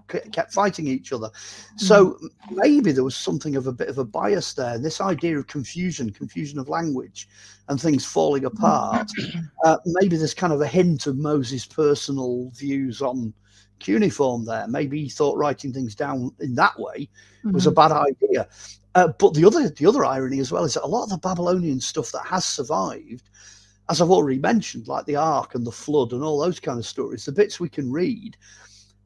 kept fighting each other. So maybe there was something of a bit of a bias there. And this idea of confusion of language and things falling apart. Maybe there's kind of a hint of Moses' personal views on cuneiform there. Maybe he thought writing things down in that way was a bad idea. But the other irony as well is that a lot of the Babylonian stuff that has survived, as I've already mentioned, like the Ark and the Flood and all those kind of stories, the bits we can read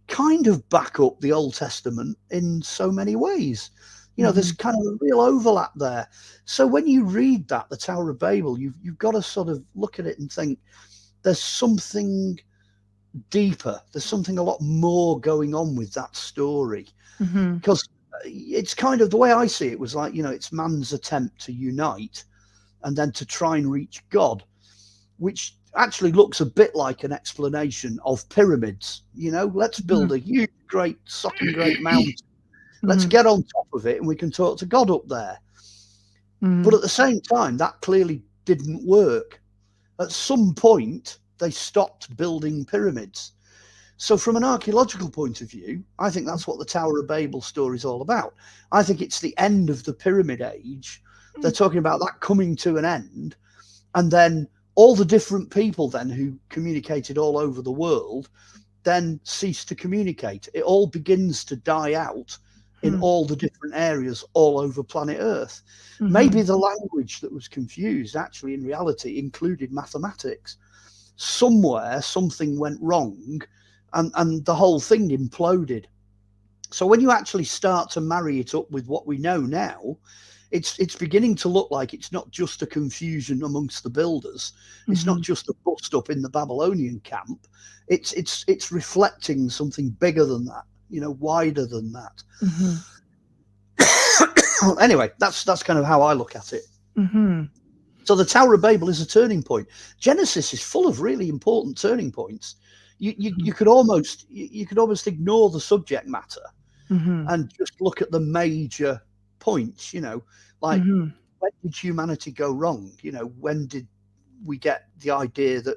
kind of back up the Old Testament in so many ways. You know, there's kind of a real overlap there. So when you read that, the Tower of Babel, you've got to sort of look at it and think there's something deeper. There's something a lot more going on with that story. Because it's kind of, the way I see it was like, you know, it's man's attempt to unite and then to try and reach God, which actually looks a bit like an explanation of pyramids. You know, let's build a huge, great, socking great mountain. Let's get on top of it and we can talk to God up there. But at the same time, that clearly didn't work. At some point, they stopped building pyramids. So from an archaeological point of view, I think that's what the Tower of Babel story is all about. I think it's the end of the pyramid age. They're talking about that coming to an end. And then all the different people then who communicated all over the world then cease to communicate. It all begins to die out in all the different areas all over planet Earth. Maybe the language that was confused actually in reality included mathematics. Somewhere something went wrong and the whole thing imploded. So when you actually start to marry it up with what we know now, it's beginning to look like it's not just a confusion amongst the builders. It's not just a bust up in the Babylonian camp. It's reflecting something bigger than that, you know, wider than that. Anyway, that's kind of how I look at it. So the Tower of Babel is a turning point. Genesis is full of really important turning points. You could almost ignore the subject matter and just look at the major points, you know, like when did humanity go wrong? You know, when did we get the idea that,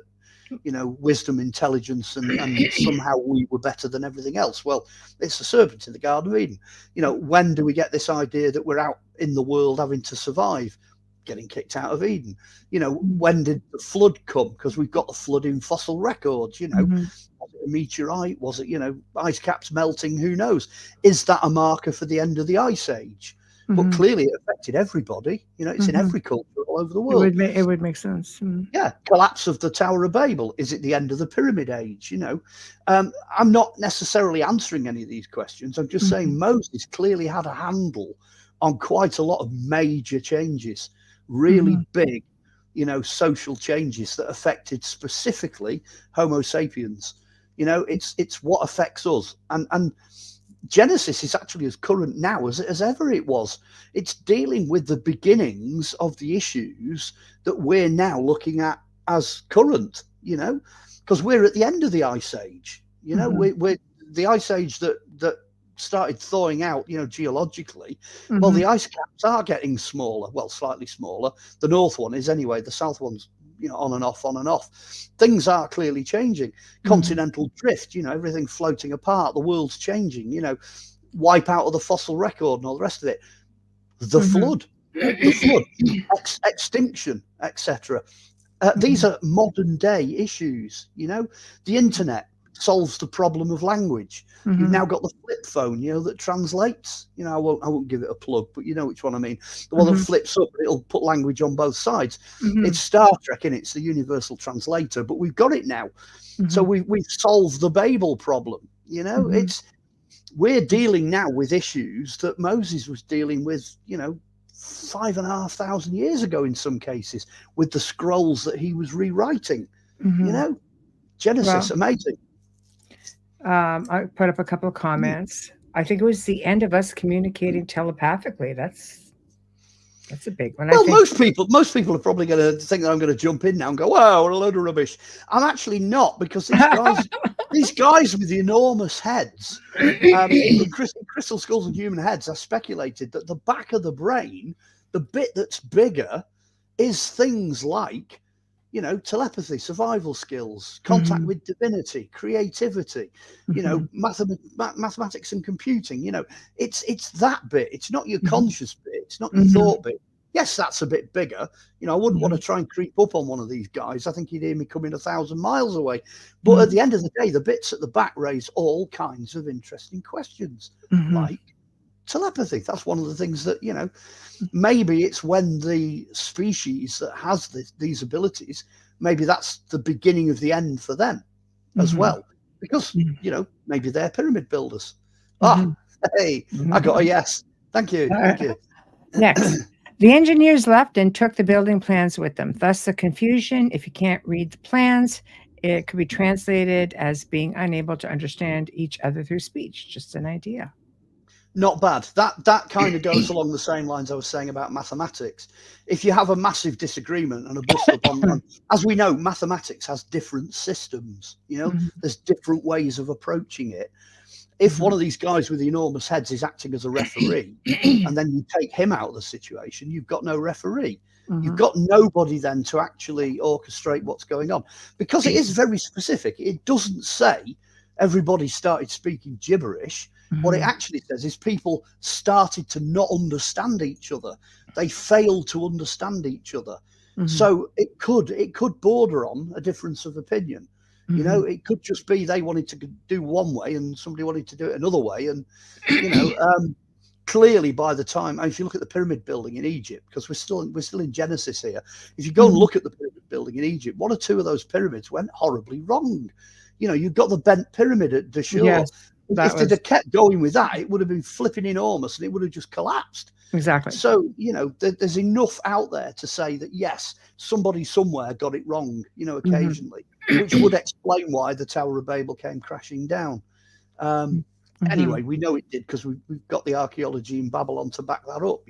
you know, wisdom, intelligence, and somehow we were better than everything else? Well, it's the serpent in the Garden of Eden. You know, when do we get this idea that we're out in the world having to survive? Getting kicked out of Eden. You know, when did the flood come? Because we've got the flood in fossil records, you know. Was it a meteorite? Was it, you know, ice caps melting? Who knows? Is that a marker for the end of the ice age? But clearly it affected everybody. You know, it's in every culture all over the world. It would make sense. Yeah. Collapse of the Tower of Babel. Is it the end of the pyramid age? You know, I'm not necessarily answering any of these questions. I'm just saying Moses clearly had a handle on quite a lot of major changes, really big, you know, social changes that affected specifically Homo sapiens. You know, it's what affects us. And Genesis is actually as current now as ever it was. It's dealing with the beginnings of the issues that we're now looking at as current, you know, because we're at the end of the ice age. You know, we're the ice age that started thawing out, you know, geologically. Well, the ice caps are getting smaller, well, slightly smaller. The north one is anyway, the south one's, you know, on and off. Things are clearly changing. Continental drift, you know, everything floating apart, the world's changing, you know, wipe out of the fossil record and all the rest of it. The flood, extinction, etc. These are modern day issues, you know. The internet, solves the problem of language. You've now got the flip phone, that translates. I won't give it a plug, but you know which one I mean. The one that flips up, it'll put language on both sides. It's Star Trek, and it's the universal translator, but we've got it now. So we've solved the Babel problem. We're dealing now with issues that Moses was dealing with, 5,500 years ago in some cases, with the scrolls that he was rewriting. Genesis, amazing. I put up a couple of comments. I think it was the end of us communicating telepathically. That's a big one. Well, most people are probably going to think that I'm going to jump in now and go, "Wow, what a load of rubbish." I'm actually not, because these guys with the enormous heads, in crystal skulls and human heads, I speculated that the back of the brain, the bit that's bigger, is things like, telepathy, survival skills, contact with divinity, creativity, mathematics and computing. It's that bit. It's not your conscious bit. It's not your thought bit. Yes, that's a bit bigger. I wouldn't want to try and creep up on one of these guys. I think he'd hear me coming 1,000 miles away. But at the end of the day, the bits at the back raise all kinds of interesting questions, like telepathy. That's one of the things that, maybe it's when the species that has these abilities, maybe that's the beginning of the end for them as well. Because, maybe they're pyramid builders. Hey, I got a yes. Thank you. Thank you. Next. The engineers left and took the building plans with them. Thus the confusion. If you can't read the plans, it could be translated as being unable to understand each other through speech. Just an idea. Not bad. That kind of goes along the same lines I was saying about mathematics. If you have a massive disagreement and a bust up on, as we know, mathematics has different systems. There's different ways of approaching it. If one of these guys with the enormous heads is acting as a referee, and then you take him out of the situation, you've got no referee. You've got nobody then to actually orchestrate what's going on, because it is very specific. It doesn't say everybody started speaking gibberish. What it actually says is people started to not understand each other. They failed to understand each other. So it could border on a difference of opinion. It could just be they wanted to do one way and somebody wanted to do it another way. And, clearly by the time, if you look at the pyramid building in Egypt, because we're still in Genesis here, if you go and look at the pyramid building in Egypt, one or two of those pyramids went horribly wrong. You've got the bent pyramid at Desrochers. Yes, if they'd have kept going with that, it would have been flipping enormous and it would have just collapsed. Exactly. So, there's enough out there to say that, yes, somebody somewhere got it wrong, occasionally, which would explain why the Tower of Babel came crashing down. Anyway, we know it did because we've got the archaeology in Babylon to back that up,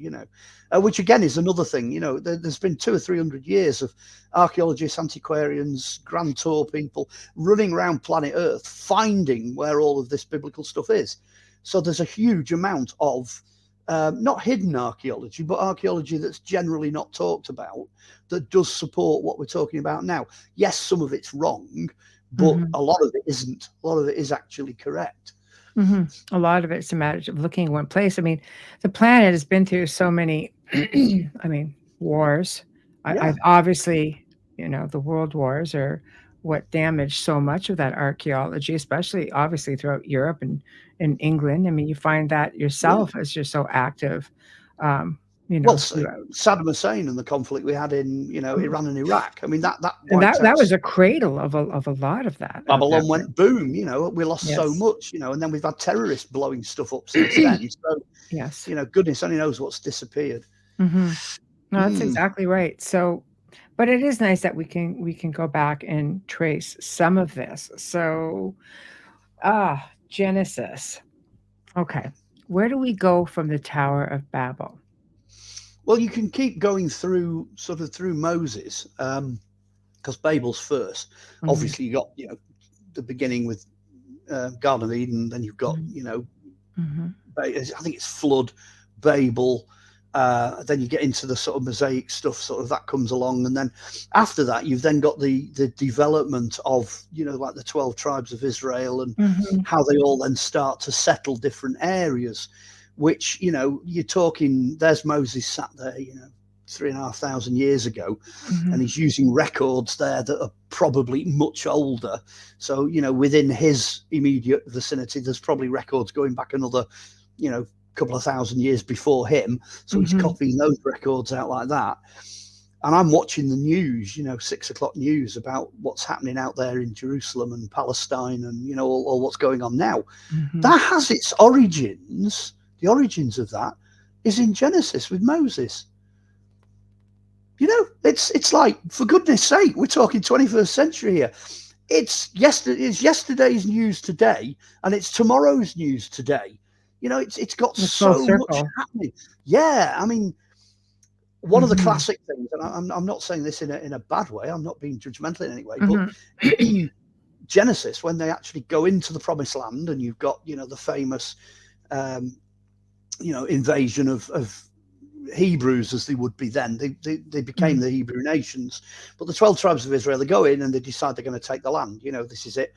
which again is another thing. There's been 200 or 300 years of archaeologists, antiquarians, grand tour people running around planet Earth, finding where all of this biblical stuff is. So there's a huge amount of not hidden archaeology, but archaeology that's generally not talked about, that does support what we're talking about now. Yes, some of it's wrong, but a lot of it isn't. A lot of it is actually correct. A lot of it's a matter of looking in one place. I mean, the planet has been through so many, wars. I've obviously, the world wars are what damaged so much of that archaeology, especially obviously throughout Europe and in England. I mean, you find that yourself as you're so active. Well, Saddam Hussein and the conflict we had in, Iran and Iraq. I mean, that was a cradle of a lot of that. Babylon went boom. We lost so much. And then we've had terrorists blowing stuff up since then. So, yes, goodness only knows what's disappeared. No, that's exactly right. So, but it is nice that we can go back and trace some of this. So, Genesis. Okay, where do we go from the Tower of Babel? Well, you can keep going through Moses, because Babel's first. Obviously, you got the beginning with Garden of Eden. Then you've got I think it's flood, Babel. Then you get into the sort of Mosaic stuff. Sort of that comes along, and then after that, you've then got the development of like the 12 tribes of Israel and how they all then start to settle different areas. Which, you're talking, there's Moses sat there, 3,500 years ago, and he's using records there that are probably much older. So, within his immediate vicinity, there's probably records going back another, couple of thousand years before him. So he's copying those records out like that. And I'm watching the news, 6 o'clock news about what's happening out there in Jerusalem and Palestine and, all what's going on now. That has its origins. The origins of that is in Genesis with Moses. It's like, for goodness sake, we're talking 21st century here. It's yesterday's news today, and it's tomorrow's news today. It's got so much happening. Yeah, I mean, one of the classic things, and I'm not saying this in a bad way, I'm not being judgmental in any way, but in Genesis, when they actually go into the promised land, and you've got, the famous, invasion of Hebrews as they would be then, they became the Hebrew nations. But the 12 tribes of Israel, they go in and they decide they're going to take the land. This is it,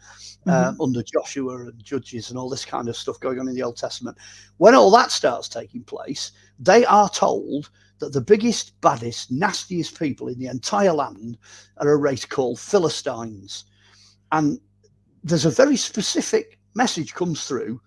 under Joshua and Judges and all this kind of stuff going on in the Old Testament. When all that starts taking place, they are told that the biggest, baddest, nastiest people in the entire land are a race called Philistines. And there's a very specific message comes through.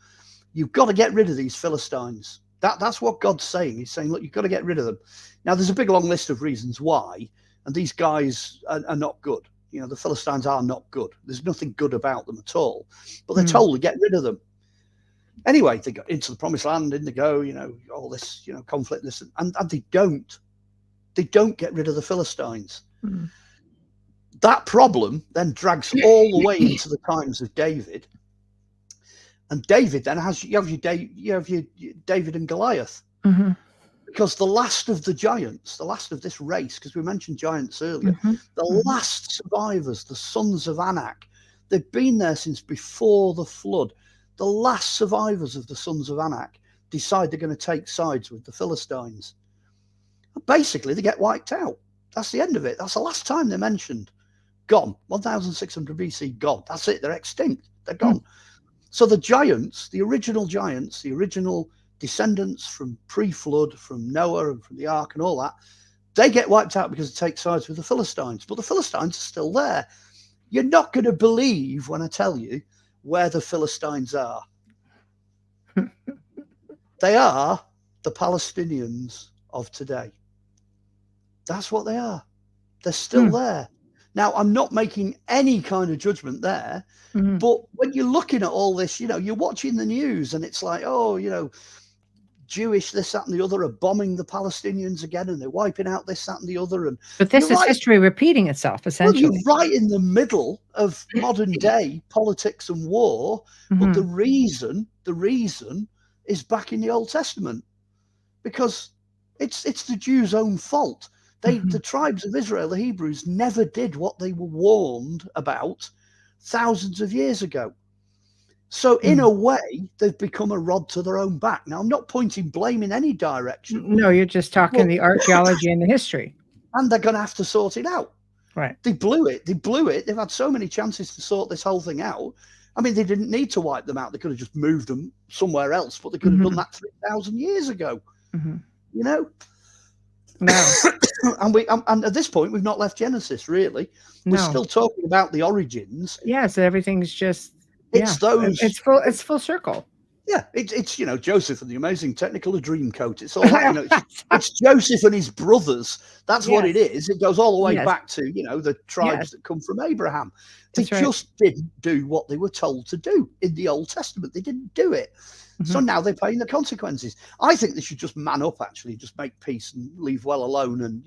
You've got to get rid of these Philistines. That's what God's saying. He's saying, look, you've got to get rid of them. Now, there's a big long list of reasons why, and these guys are not good. The Philistines are not good. There's nothing good about them at all. But they're told to get rid of them. Anyway, they got into the promised land, in they go, all this, conflict, this, and they don't get rid of the Philistines. That problem then drags all the way into the times of David. And David then you have your David and Goliath. Because the last of the giants, the last of this race, because we mentioned giants earlier, the last survivors, the sons of Anak, they've been there since before the flood. The last survivors of the sons of Anak decide they're going to take sides with the Philistines. Basically, they get wiped out. That's the end of it. That's the last time they're mentioned. Gone. 1600 BC, gone. That's it. They're extinct. They're gone. So the giants, the original descendants from pre-flood, from Noah and from the ark and all that, they get wiped out because they take sides with the Philistines. But the Philistines are still there. You're not going to believe when I tell you where the Philistines are. They are the Palestinians of today. That's what they are. They're still there. Now, I'm not making any kind of judgment there, but when you're looking at all this, you're watching the news and it's like, Jewish, this, that, and the other are bombing the Palestinians again, and they're wiping out this, that, and the other. But this is history repeating itself, essentially. Well, you're right in the middle of modern day politics and war, but the reason is back in the Old Testament, because it's the Jews' own fault. The tribes of Israel, the Hebrews, never did what they were warned about thousands of years ago. So in a way, they've become a rod to their own back. Now, I'm not pointing blame in any direction. No, you're just talking the archaeology and the history. And they're going to have to sort it out. Right. They blew it. They've had so many chances to sort this whole thing out. I mean, they didn't need to wipe them out. They could have just moved them somewhere else, but they could have done that 3,000 years ago. No. And at this point, we've not left Genesis, really. We're still talking about the origins. Yeah, so everything's just... It's full circle. Yeah, it's Joseph and the Amazing Technicolor Dreamcoat. It's all that, it's Joseph and his brothers. That's what it is. It goes all the way back to the tribes that come from Abraham. They just didn't do what they were told to do in the Old Testament. They didn't do it. So now they're paying the consequences. I think they should just man up, actually, just make peace and leave well alone, and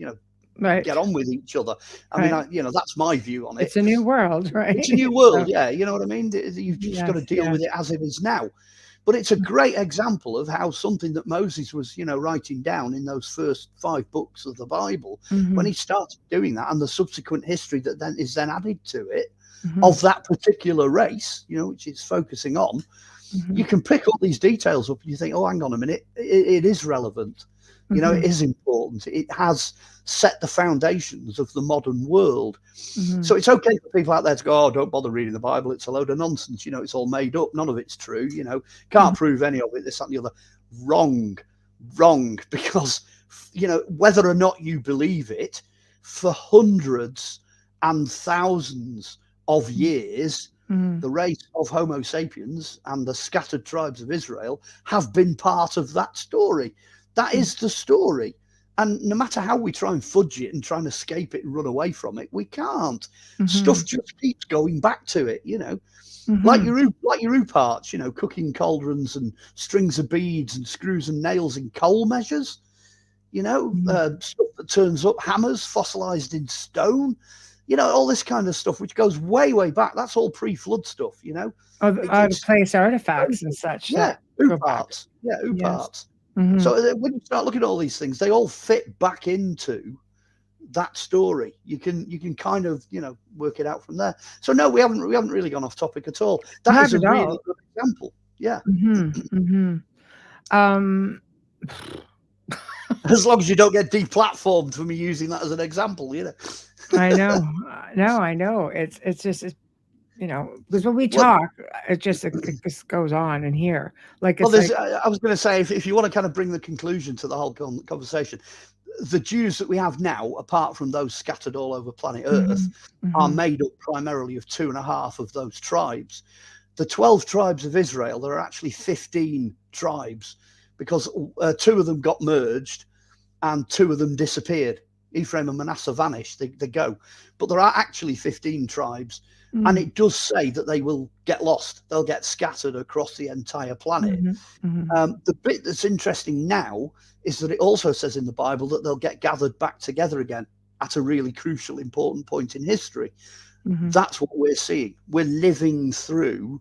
get on with each other. I mean, that's my view on it. It's a new world, right? It's a new world, yeah. You know what I mean? You've just got to deal with it as it is now. But it's a great example of how something that Moses was, writing down in those first 5 books of the Bible, when he started doing that, and the subsequent history that then is added to it of that particular race, which it's focusing on, you can pick all these details up and you think, oh, hang on a minute, it is relevant. It is important. It has set the foundations of the modern world. So it's okay for people out there to go, oh, don't bother reading the Bible. It's a load of nonsense. It's all made up. None of it's true. Can't prove any of it, this, that, and the other. Wrong. Because whether or not you believe it, for hundreds and thousands of years, the race of Homo sapiens and the scattered tribes of Israel have been part of that story. That is the story. And no matter how we try and fudge it and try and escape it and run away from it, we can't. Stuff just keeps going back to it, like your parts, cooking cauldrons and strings of beads and screws and nails in coal measures, stuff that turns up, hammers fossilized in stone, all this kind of stuff, which goes way, way back. That's all pre-flood stuff, the place artifacts and such. Yeah, parts. Yeah, parts. So when you start looking at all these things, they all fit back into that story. You can kind of work it out from there. So no, we haven't really gone off topic at all. That is a really good example. Yeah. As long as you don't get deplatformed for me using that as an example, I know. No, I know. It's just because when we talk, it just goes on in here. I was going to say, if you want to kind of bring the conclusion to the whole conversation, the Jews that we have now, apart from those scattered all over planet Earth, are made up primarily of 2.5 of those tribes. The 12 tribes of Israel, there are actually 15 tribes, because 2 of them got merged and 2 of them disappeared. Ephraim and Manasseh vanished, they go. But there are actually 15 tribes, and it does say that they will get lost. They'll get scattered across the entire planet. The bit that's interesting now is that it also says in the Bible that they'll get gathered back together again at a really crucial, important point in history. That's what we're seeing. We're living through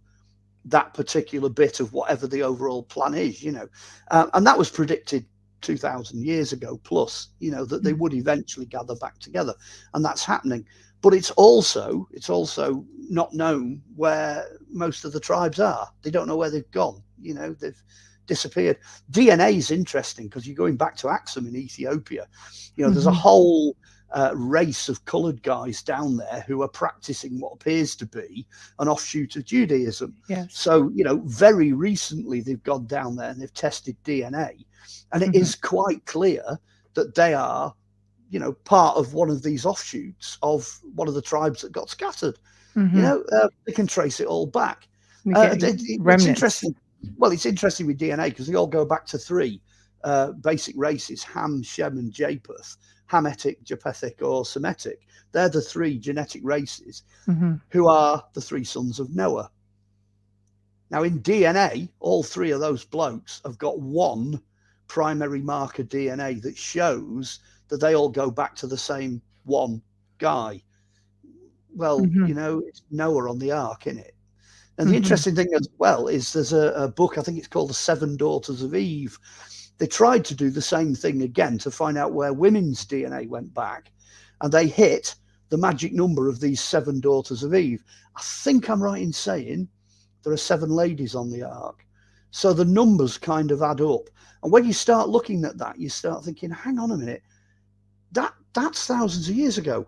that particular bit of whatever the overall plan is, and that was predicted 2,000 years ago plus, that they would eventually gather back together, and that's happening. But it's also not known where most of the tribes are. They don't know where they've gone. They've disappeared. DNA is interesting because you're going back to Axum in Ethiopia. There's a whole race of coloured guys down there who are practicing what appears to be an offshoot of Judaism. Yes. So, very recently they've gone down there and they've tested DNA, and it is quite clear that they are, part of one of these offshoots of one of the tribes that got scattered. They can trace it all back. It's interesting. Well, it's interesting with DNA because they all go back to 3 basic races: Ham, Shem, and Japheth. Hamitic, Japhethic, or Semitic. They're the 3 genetic races who are the 3 sons of Noah. Now, in DNA, all 3 of those blokes have got one primary marker DNA that shows that they all go back to the same one guy. Well, it's Noah on the ark, isn't it? And the interesting thing as well is there's a book, I think it's called The 7 Daughters of Eve. They tried to do the same thing again to find out where women's DNA went back, and they hit the magic number of these 7 daughters of Eve. I think I'm right in saying there are 7 ladies on the ark. So the numbers kind of add up. And when you start looking at that, you start thinking, hang on a minute, that's thousands of years ago.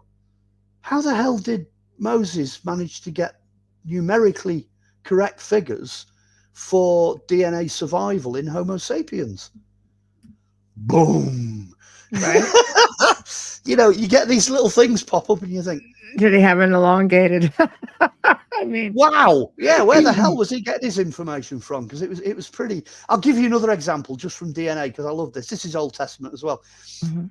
How the hell did Moses manage to get numerically correct figures for DNA survival in Homo sapiens? Boom. Right. You get these little things pop up and you think, did he have an elongated? I mean, wow. Yeah, where the hell was he getting his information from? Because it was pretty. I'll give you another example just from DNA because I love this. This is Old Testament as well.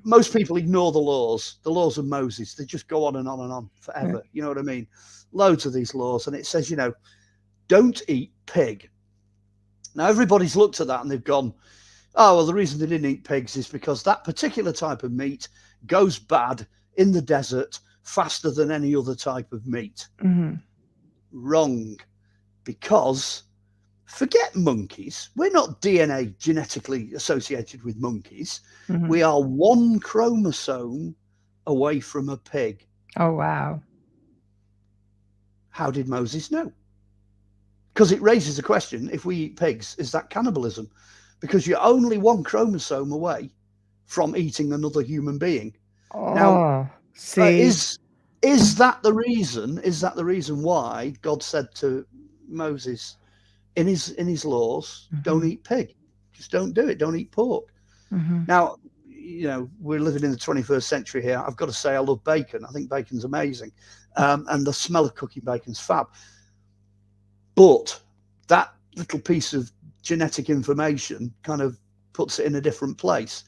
Most people ignore the laws of Moses. They just go on and on and on forever. Right. You know what I mean? Loads of these laws, and it says, don't eat pig. Now everybody's looked at that and they've gone, oh, well, the reason they didn't eat pigs is because that particular type of meat goes bad in the desert faster than any other type of meat. Wrong. Because forget monkeys. We're not DNA genetically associated with monkeys. We are 1 chromosome away from a pig. Oh, wow. How did Moses know? Because it raises the question, if we eat pigs, is that cannibalism? Because you're only 1 chromosome away from eating another human being. Oh, now, see, is that the reason? Is that the reason why God said to Moses in his laws, don't eat pig, just don't do it, don't eat pork? Now, we're living in the 21st century here. I've got to say I love bacon. I think bacon's amazing. And the smell of cooking bacon's fab. But that little piece of genetic information kind of puts it in a different place.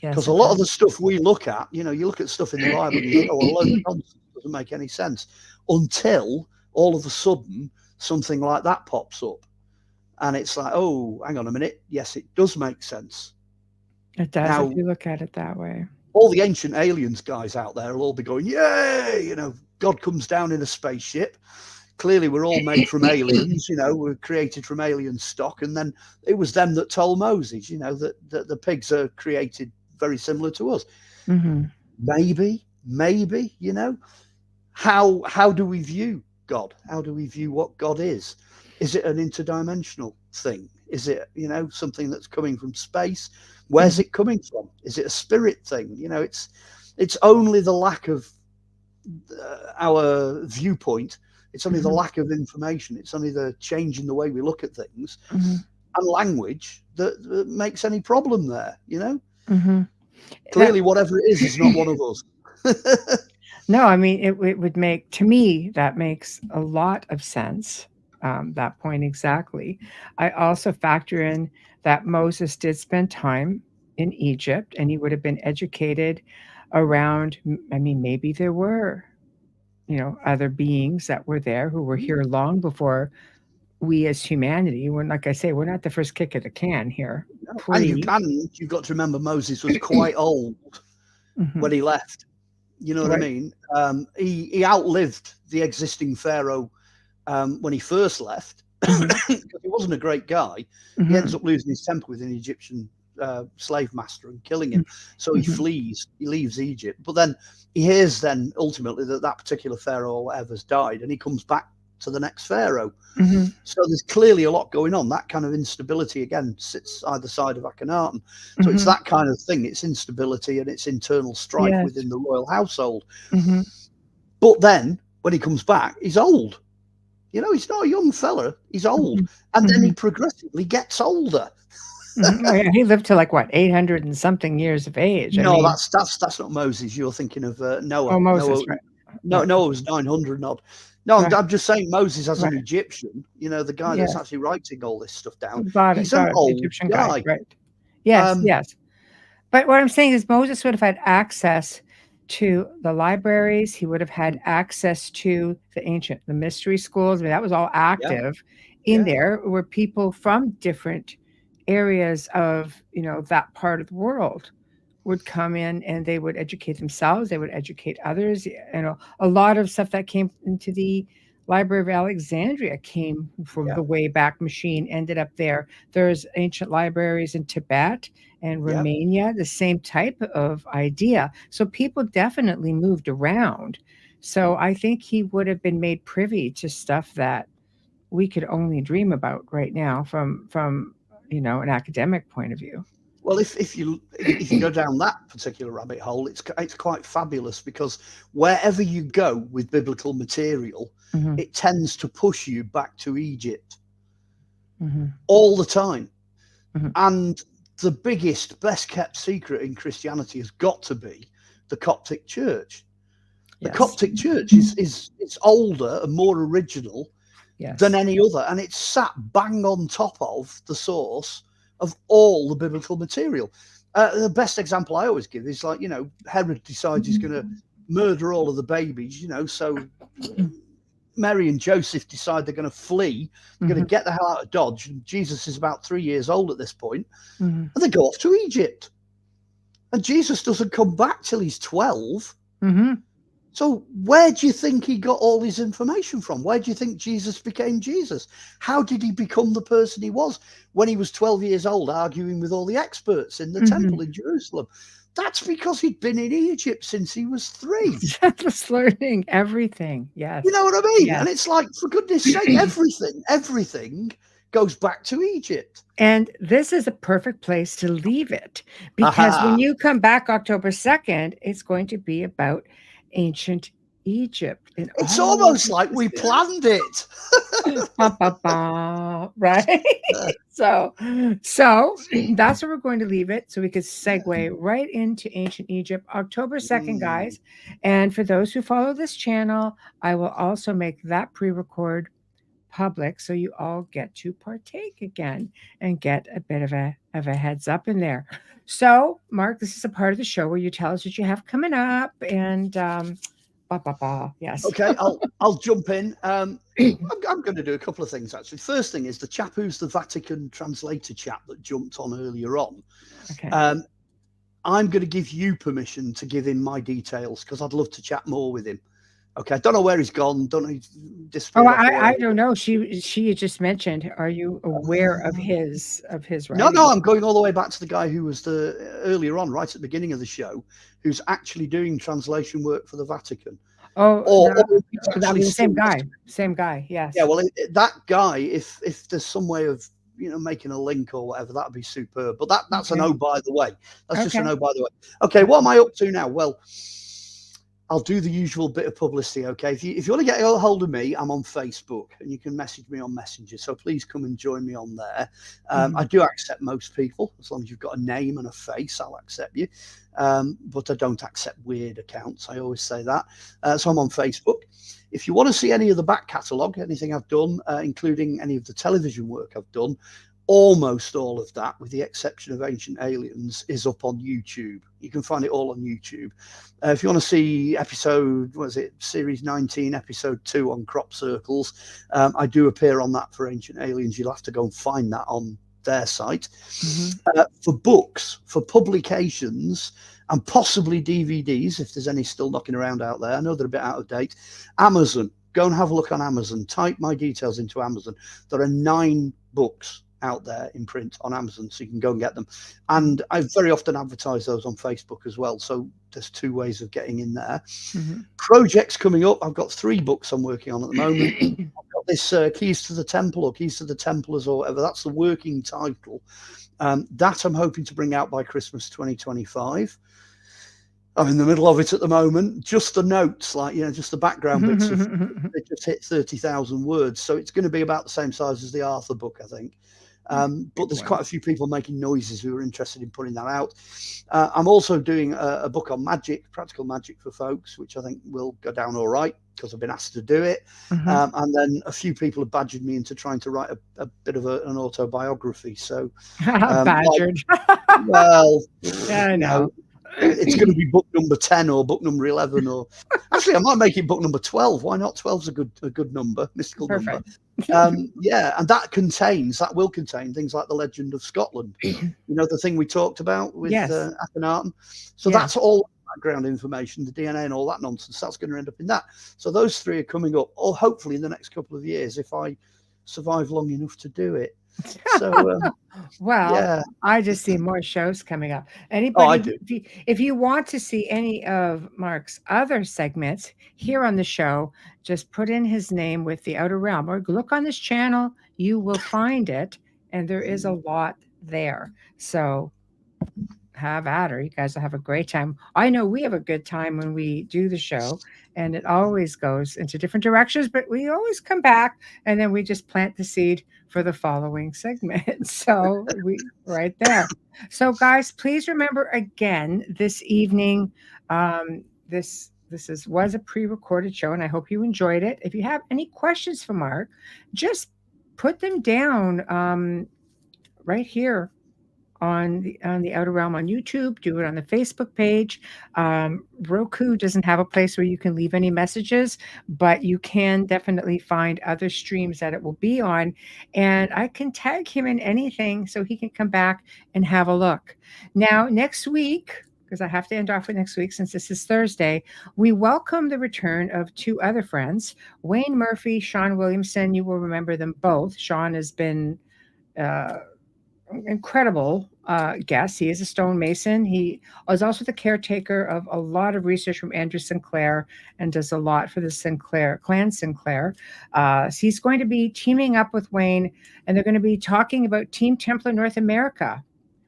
Because a lot of the stuff we look at, you look at stuff in the Bible and you think, oh, well, a load of nonsense, doesn't make any sense, until all of a sudden something like that pops up. And it's like, oh, hang on a minute. Yes, it does make sense. It does, if you look at it that way. All the ancient aliens guys out there will all be going, yay, God comes down in a spaceship. Clearly, we're all made from aliens, we're created from alien stock. And then it was them that told Moses, that the pigs are created very similar to us. Mm-hmm. Maybe, how do we view God? How do we view what God is? Is it an interdimensional thing? Is it, something that's coming from space? Where's it coming from? Is it a spirit thing? It's only the lack of our viewpoint. It's only the lack of information. It's only the change in the way we look at things and language that makes any problem there, Mm-hmm. Clearly, whatever it is not one of us. No, I mean, it would make, to me, that makes a lot of sense, that point exactly. I also factor in that Moses did spend time in Egypt and he would have been educated around, I mean, maybe there were, other beings that were there who were here long before we as humanity. We're, like I say, we're not the first kick of the can here. And you've got to remember Moses was quite old when he left. You know what I mean? He outlived the existing Pharaoh when he first left. He wasn't a great guy. He ends up losing his temper with an Egyptian slave master and killing him. So he flees. He leaves Egypt. But then he hears then ultimately that particular Pharaoh or whatever's died, and he comes back to the next Pharaoh. So there's clearly a lot going on. That kind of instability again sits either side of Akhenaten. So it's that kind of thing. It's instability and it's internal strife within the royal household. But then when he comes back, he's old. He's not a young fella. He's old. And then he progressively gets older. He lived to 800 and something years of age. No, that's not Moses. You're thinking of Noah. Oh, Moses, right. Noah was 900 odd. No, I'm just saying Moses as an Egyptian, the guy that's actually writing all this stuff down. He's an old Egyptian guy. Right. Yes, yes. But what I'm saying is Moses would have had access to the libraries. He would have had access to the mystery schools. I mean, that was all active in there, where people from different areas of, that part of the world would come in and they would educate themselves. They would educate others. A lot of stuff that came into the Library of Alexandria came from the Wayback Machine, ended up there. There's ancient libraries in Tibet and Romania, the same type of idea. So people definitely moved around. So I think he would have been made privy to stuff that we could only dream about right now from an academic point of view. Well, if you go down that particular rabbit hole, it's quite fabulous, because wherever you go with biblical material, it tends to push you back to Egypt all the time. And the biggest, best kept secret in Christianity has got to be the Coptic Church. The Coptic Church is older and more original than any other, and it's sat bang on top of the source of all the biblical material. The best example I always give is Herod decides he's going to murder all of the babies, so Mary and Joseph decide they're going to flee, they're going to get the hell out of Dodge, and Jesus is about 3 years old at this point, and they go off to Egypt. And Jesus doesn't come back till he's 12. So where do you think he got all his information from? Where do you think Jesus became Jesus? How did he become the person he was when he was 12 years old, arguing with all the experts in the temple in Jerusalem? That's because he'd been in Egypt since he was 3. Just learning everything. Yes. You know what I mean? Yes. And it's like, for goodness sake, everything goes back to Egypt. And this is a perfect place to leave it, because when you come back October 2nd, it's going to be about ancient Egypt. It's almost like we planned it. Right? So that's where we're going to leave it, so we could segue right into ancient Egypt, October 2nd, guys. And for those who follow this channel, I will also make that pre-record public, so you all get to partake again and get a bit of a heads up in there. So, Mark, this is a part of the show where you tell us what you have coming up, and yes. Okay, I'll jump in. I'm going to do a couple of things, actually. First thing is the chap who's the Vatican translator chap that jumped on earlier on. Okay. I'm going to give you permission to give him my details, because I'd love to chat more with him. Okay, I don't know where he's gone. Don't know. I don't know. She just mentioned. Are you aware of his writing? No. I'm going all the way back to the guy who was earlier on, right at the beginning of the show, who's actually doing translation work for the Vatican. Oh, that was the same guy. Same guy. Yes. Yeah. Well, that guy. If there's some way of making a link or whatever, that'd be superb. But that's an oh by the way. That's just an oh by the way. Okay. What am I up to now? Well, I'll do the usual bit of publicity, okay? If you want to get a hold of me, I'm on Facebook, and you can message me on Messenger. So please come and join me on there. I do accept most people. As long as you've got a name and a face, I'll accept you. But I don't accept weird accounts. I always say that. So I'm on Facebook. If you want to see any of the back catalogue, anything I've done, including any of the television work I've done, almost all of that, with the exception of Ancient Aliens, is up on YouTube. You can find it all on YouTube. If you want to see series 19, episode 2 on crop circles, I do appear on that for Ancient Aliens. You'll have to go and find that on their site. For books, for publications, and possibly DVDs, if there's any still knocking around out there. I know they're a bit out of date. Amazon. Go and have a look on Amazon. Type my details into Amazon. There are 9 books out there in print on Amazon, so you can go and get them. And I very often advertise those on Facebook as well. So there's 2 ways of getting in there. Projects coming up. I've got 3 books I'm working on at the moment. I've got this Keys to the Temple, or Keys to the Templars, or whatever. That's the working title. That I'm hoping to bring out by Christmas 2025. I'm in the middle of it at the moment. Just the notes, just the background bits. They just hit 30,000 words. So it's going to be about the same size as the Arthur book, I think. But there's quite a few people making noises who are interested in putting that out. I'm also doing a book on magic, practical magic for folks, which I think will go down all right, because I've been asked to do it. And then a few people have badgered me into trying to write a bit of an autobiography. So badgered. Well, yeah, I know. It's going to be book number 10 or book number 11, or actually I might make it book number 12. Why not? 12's a good number, mystical number. Yeah, and that will contain things like the Legend of Scotland. The thing we talked about with Akhenaten. So that's all background information, the DNA and all that nonsense. That's going to end up in that. So those 3 are coming up, or hopefully in the next couple of years, if I survive long enough to do it. So I just see more shows coming up. Anybody, if you want to see any of Mark's other segments here on the show, just put in his name with The Outer Realm, or look on this channel. You will find it, and there is a lot there. So have at her. You guys will have a great time. I know we have a good time when we do the show, and it always goes into different directions, but we always come back, and then we just plant the seed for the following segment. So right there. So guys, please remember again, this evening, this was a pre-recorded show, and I hope you enjoyed it. If you have any questions for Mark, just put them down right here on the Outer Realm on YouTube. Do it on the Facebook page. Roku doesn't have a place where you can leave any messages, but you can definitely find other streams that it will be on, and I can tag him in anything so he can come back and have a look. Now, next week, because I have to end off with next week since this is Thursday, we welcome the return of 2 other friends, Wayne Murphy, Sean Williamson. You will remember them both. Sean has been incredible guest. He is a stonemason. He is also the caretaker of a lot of research from Andrew Sinclair, and does a lot for the clan Sinclair. So he's going to be teaming up with Wayne, and they're going to be talking about Team Templar North America.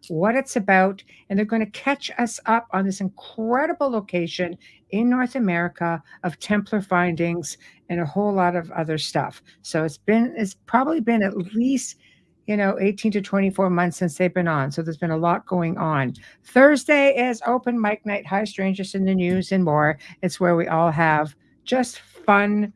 what it's about, and they're going to catch us up on this incredible location in North America of Templar findings and a whole lot of other stuff. So it's probably been at least 18 to 24 months since they've been on. So there's been a lot going on. Thursday is open mic night, High Strangers in the News and more. It's where we all have just fun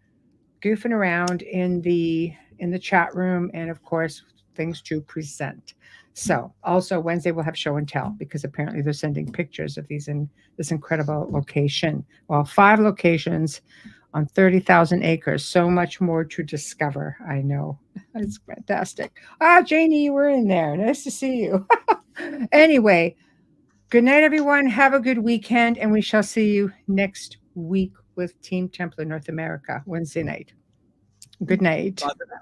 goofing around in the chat room, and of course things to present. So also Wednesday we'll have show and tell, because apparently they're sending pictures of these in this incredible location. Well, 5 locations on 30,000 acres. So much more to discover. I know. It's fantastic. Janie, you were in there. Nice to see you. Anyway, good night, everyone. Have a good weekend, and we shall see you next week with Team Templar North America, Wednesday night. Good night. Bye for now.